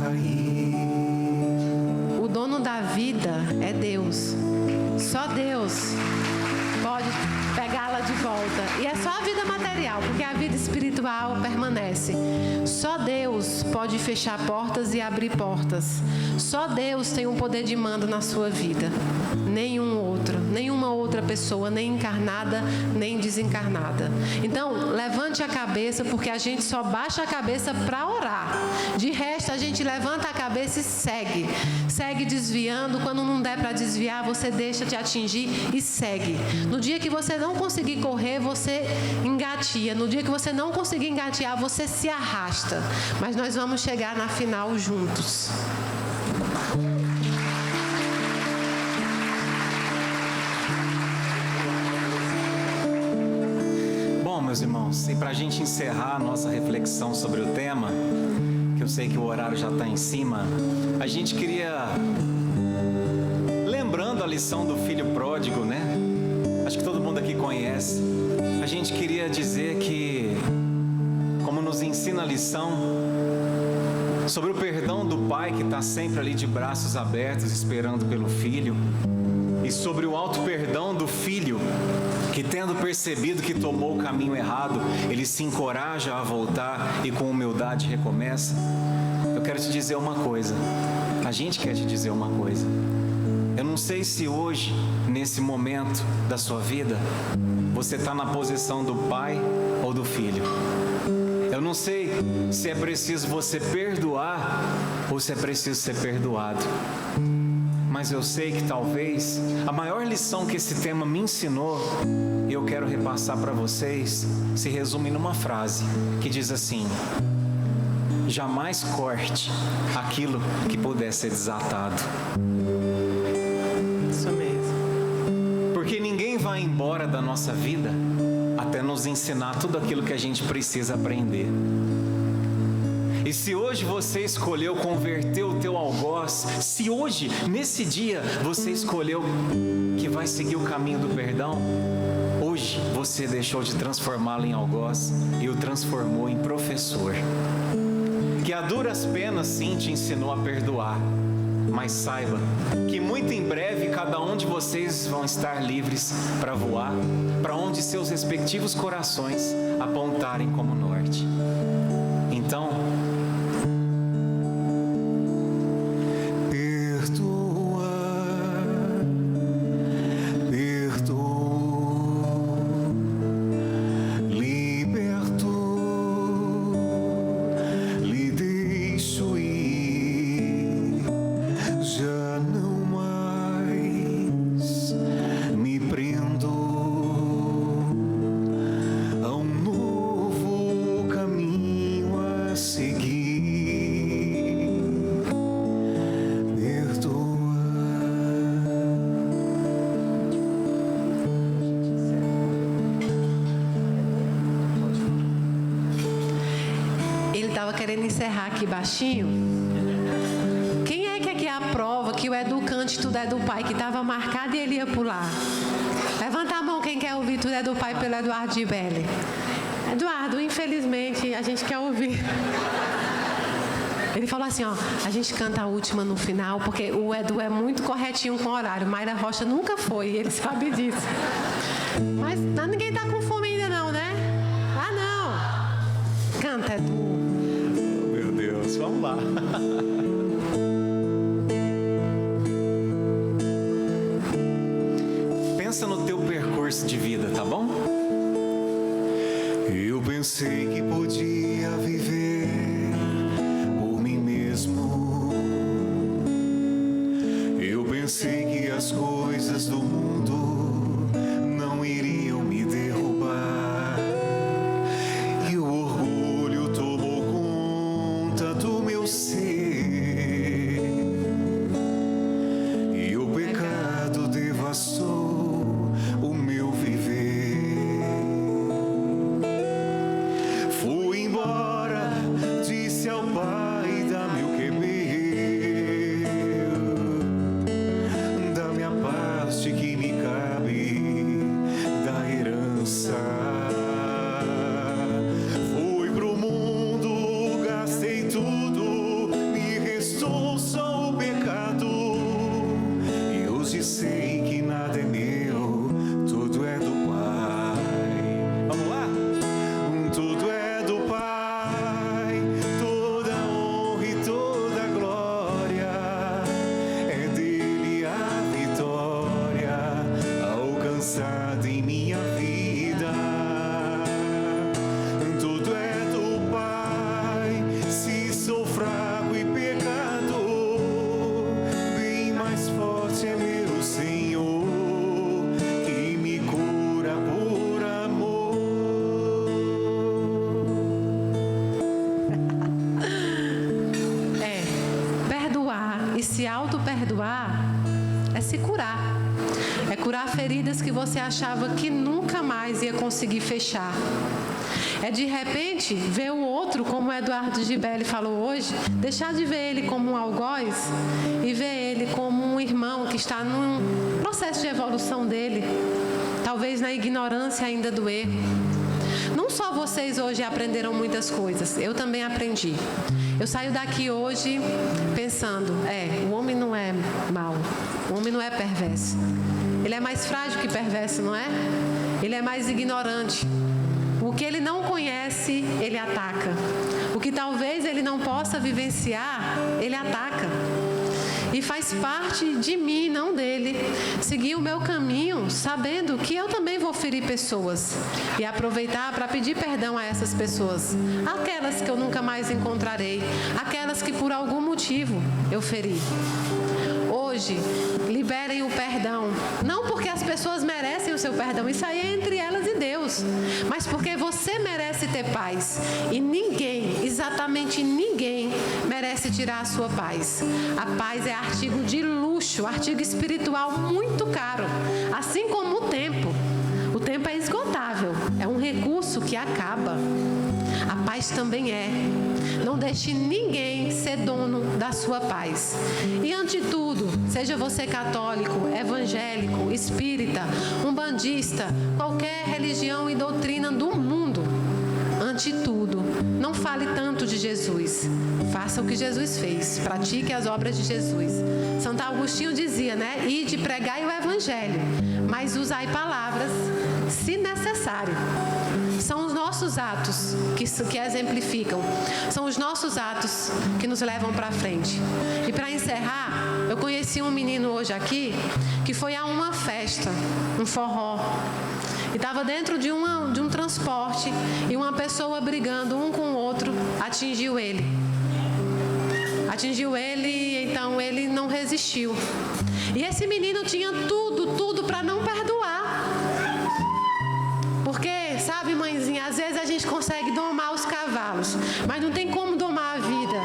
aí. O dono da vida é Deus. Só Deus pode pegá-la de volta. E é só a vida material, porque a vida espiritual permanece. Só Deus pode fechar portas e abrir portas. Só Deus tem um poder de mando na sua vida. Nenhuma outra pessoa, nem encarnada, nem desencarnada. Então, levante a cabeça, porque a gente só baixa a cabeça para orar. De resto, a gente levanta a cabeça e segue. Segue desviando. Quando não der para desviar, você deixa te atingir e segue. No dia que você não conseguir correr, você engatia. No dia que você não conseguir engatear, você se arrasta. Mas nós vamos chegar na final juntos. Meus irmãos, e para a gente encerrar a nossa reflexão sobre o tema, que eu sei que o horário já está em cima, a gente queria, lembrando a lição do filho pródigo, né? Acho que todo mundo aqui conhece. A gente queria dizer que, como nos ensina a lição sobre o perdão do pai que está sempre ali de braços abertos esperando pelo filho, e sobre o alto perdão do filho que, tendo percebido que tomou o caminho errado, ele se encoraja a voltar e com humildade recomeça. Eu quero te dizer uma coisa, a gente quer te dizer uma coisa. Eu não sei se hoje, nesse momento da sua vida, você está na posição do pai ou do filho. Eu não sei se é preciso você perdoar ou se é preciso ser perdoado. Mas eu sei que talvez a maior lição que esse tema me ensinou, e eu quero repassar para vocês, se resume numa frase que diz assim: jamais corte aquilo que puder ser desatado. Isso mesmo. Porque ninguém vai embora da nossa vida até nos ensinar tudo aquilo que a gente precisa aprender. E se hoje você escolheu converter o teu algoz, se hoje, nesse dia, você escolheu que vai seguir o caminho do perdão, hoje você deixou de transformá-lo em algoz e o transformou em professor. Que a duras penas sim te ensinou a perdoar, mas saiba que muito em breve cada um de vocês vão estar livres para voar para onde seus respectivos corações apontarem como norte. Então, querendo encerrar aqui baixinho. Quem é que aqui aprova que o Educante Tudo é do Pai, que estava marcado e ele ia pular? Levanta a mão quem quer ouvir Tudo é do Pai pelo Eduardo Gibelli. Eduardo, infelizmente, a gente quer ouvir. Ele falou assim, ó, a gente canta a última no final, porque o Edu é muito corretinho com o horário. Mayra Rocha nunca foi, ele sabe disso. Mas ninguém tá com fome ainda não, né? Ah, não. Canta, Edu. Meu Deus, vamos lá. Pensa no teu percurso de vida, tá bom? Eu pensei que podia viver por mim mesmo. Eu pensei que as coisas do mundo não iriam me derrubar. E o orgulho tomou conta do meu ser. E o pecado devassou o meu viver. Fui embora, disse ao Pai, dá-me o que meu, dá-me a parte que me cabe da herança. Fui pro mundo, gastei tudo, me restou só o pecado. E hoje sei que nada é meu, tudo é do Pai. Vamos lá? Tudo é do Pai, toda honra e toda glória, é dele a vitória alcançada em minha vida. Tudo é do Pai, se sou fraco e pecador, bem mais forte é meu Senhor, que me cura por amor. Perdoar e se auto-perdoar é se curar. É curar feridas que você achava que nunca mais ia conseguir fechar. É de repente ver o outro, como o Eduardo Gibelli falou hoje, deixar de ver ele como um algoz e ver ele como um irmão que está num processo de evolução dele, talvez na ignorância ainda do erro. Não só vocês hoje aprenderam muitas coisas, eu também aprendi. Eu saio daqui hoje pensando, o homem não é mau, o homem não é perverso. Ele é mais frágil que perverso, não é? Ele é mais ignorante. O que ele não conhece, ele ataca. O que talvez ele não possa vivenciar, ele ataca. E faz parte de mim, não dele, seguir o meu caminho, sabendo que eu também vou ferir pessoas. E aproveitar para pedir perdão a essas pessoas. Aquelas que eu nunca mais encontrarei. Aquelas que por algum motivo eu feri. Hoje, liberem o perdão. Não porque as pessoas merecem o seu perdão, isso aí é entre elas e Deus. Mas porque você merece ter paz. E ninguém, exatamente ninguém, merece tirar a sua paz. A paz é artigo de luxo, artigo espiritual muito caro. Assim como o tempo. O tempo é esgotável, é um recurso que acaba. a paz também é. Não deixe ninguém ser dono da sua paz. E ante tudo, seja você católico, evangélico, espírita, umbandista, qualquer religião e doutrina do mundo, ante tudo, não fale tanto de Jesus. Faça o que Jesus fez. Pratique as obras de Jesus. Santo Agostinho dizia, né? Ide, pregai o evangelho, mas usai palavras, se necessário. São os nossos atos que exemplificam. São os nossos atos que nos levam para frente. E para encerrar, eu conheci um menino hoje aqui que foi a uma festa, um forró. E estava dentro de um transporte e uma pessoa brigando um com o outro atingiu ele. Então ele não resistiu. E esse menino tinha tudo para não perdoar. Porque, sabe, mãezinha, às vezes a gente consegue domar os cavalos, mas não tem como domar a vida.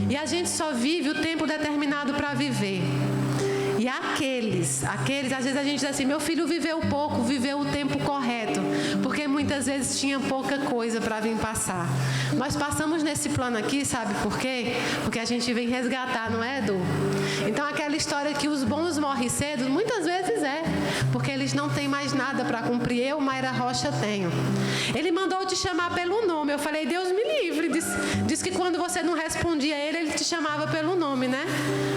E a gente só vive o tempo determinado para viver. E aqueles, às vezes a gente diz assim, meu filho viveu pouco, viveu o tempo correto, porque muitas vezes tinha pouca coisa para vir passar. Nós passamos nesse plano aqui, sabe por quê? Porque a gente vem resgatar, não é, Edu? Então aquela história que os bons morrem cedo, muitas vezes é, porque eles não têm mais nada para cumprir. Eu, Mayra Rocha, tenho. Ele mandou te chamar pelo nome. Eu falei, Deus me livre. Diz que quando você não respondia a ele te chamava pelo nome, né?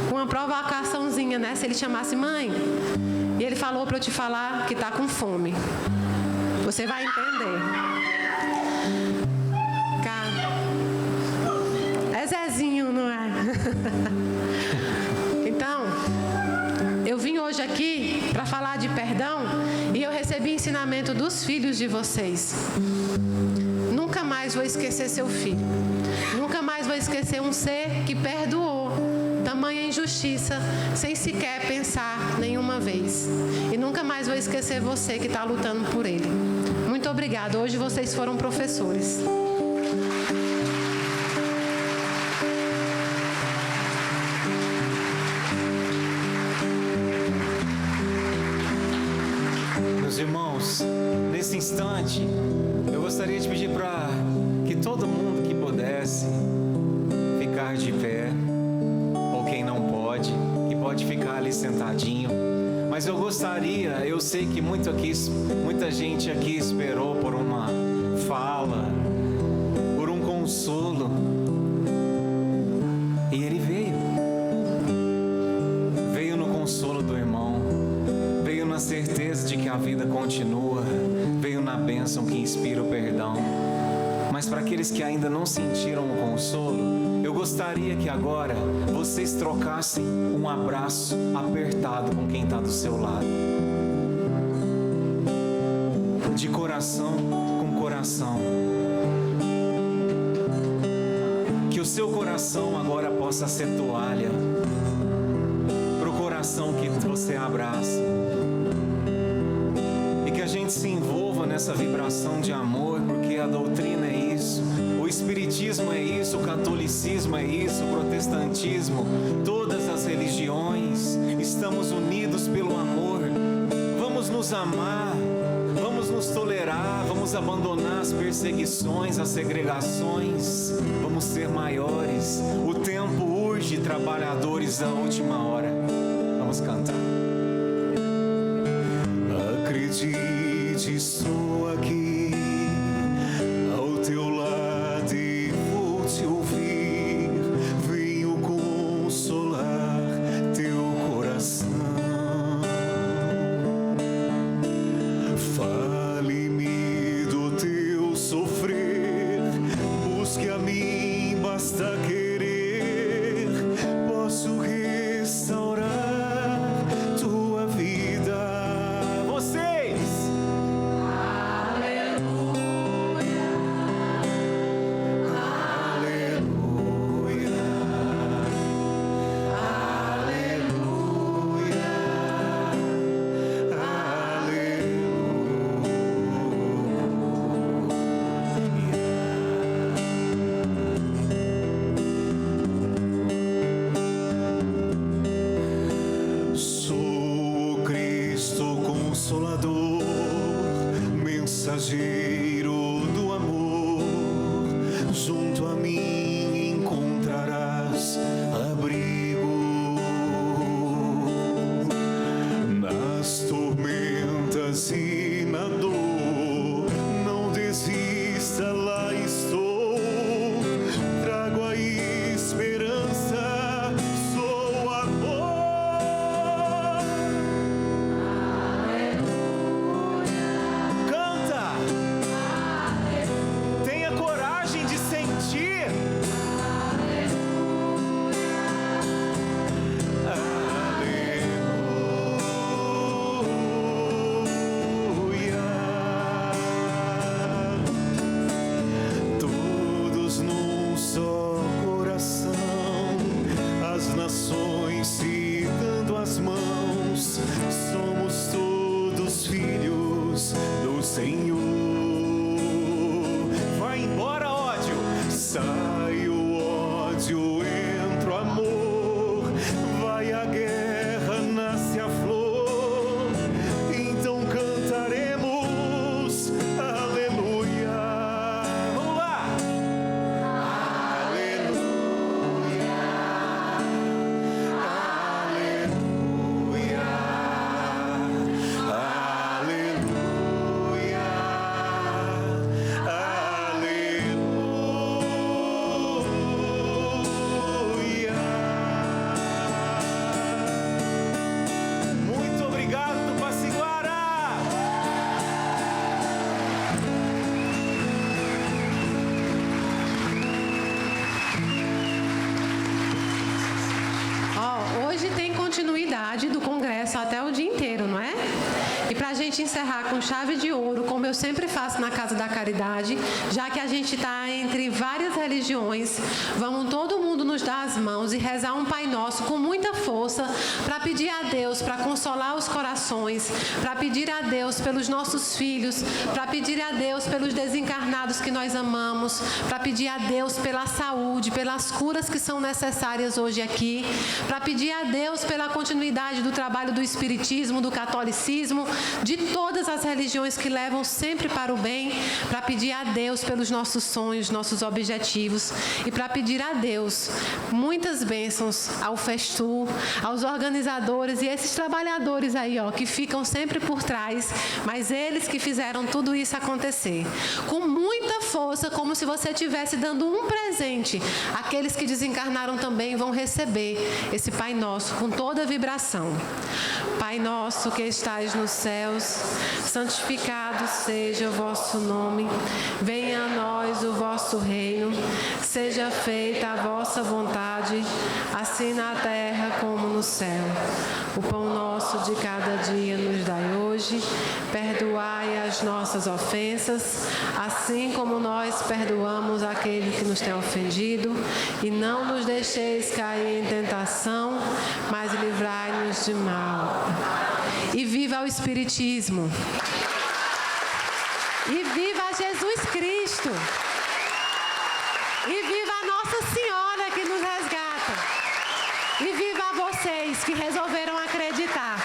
Com uma provocaçãozinha, né? Se ele chamasse mãe, e ele falou para eu te falar que está com fome. Você vai entender. É Zezinho, não é? Então, eu vim hoje aqui para falar de perdão e eu recebi ensinamento dos filhos de vocês. Nunca mais vou esquecer seu filho. Nunca mais vou esquecer um ser que perdoou tamanha injustiça sem sequer pensar nenhuma vez. E nunca mais vou esquecer você que está lutando por ele. Muito obrigada. Hoje vocês foram professores. Meus irmãos, nesse instante, eu gostaria de pedir para que todo mundo que pudesse ficar de pé, ou quem não pode, que pode ficar ali sentadinho. Mas eu sei que muita gente aqui esperou por uma fala, por um consolo. E ele veio no consolo do irmão, veio na certeza de que a vida continua, veio na bênção que inspira o perdão. Mas para aqueles que ainda não sentiram o consolo, eu gostaria que agora vocês trocassem um abraço apertado com quem está do seu lado. De coração com coração. Que o seu coração agora possa ser toalha para o coração que você abraça. E que a gente se envolva nessa vibração de amor, porque a doutrina é isso. O espiritismo é isso, o catolicismo é isso, o protestantismo, todas as religiões, estamos unidos pelo amor. Vamos nos amar, vamos nos tolerar, vamos abandonar as perseguições, as segregações, vamos ser maiores. O tempo urge, trabalhadores da última hora. Vamos cantar. Acredite, estou aqui. gente encerrar com chave de ouro, como eu sempre faço na Casa da Caridade, já que a gente está entre várias religiões, vamos todo mundo nos dar as mãos e rezar um Pai Nosso com muita força para pedir a Deus, para consolar os corações, para pedir a Deus pelos nossos filhos, para pedir a Deus pelos desencarnados que nós amamos, para pedir a Deus pela saúde, pelas curas que são necessárias hoje aqui, para pedir a Deus pela continuidade do trabalho do Espiritismo, do Catolicismo, de todas as religiões que levam sempre para o bem, para pedir a Deus pelos nossos sonhos, nossos objetivos e para pedir a Deus muitas bênçãos ao Festu, aos organizadores e esses trabalhadores aí, ó, que ficam sempre por trás, mas eles que fizeram tudo isso acontecer. Com muita força, como se você estivesse dando um presente. Aqueles que desencarnaram também vão receber esse Pai Nosso com toda a vibração. Pai nosso que estais nos céus, santificado seja o vosso nome. Venha a nós o vosso reino. Seja feita a vossa vontade, assim na terra como no céu. O pão nosso de cada dia nos dai hoje. Perdoai as nossas ofensas, assim como nós perdoamos aquele que nos tem ofendido. E não nos deixeis cair em tentação, mas livrai-nos de mal. E viva o Espiritismo! E viva Jesus Cristo! E viva a Nossa Senhora que nos resgata! E viva vocês que resolveram acreditar!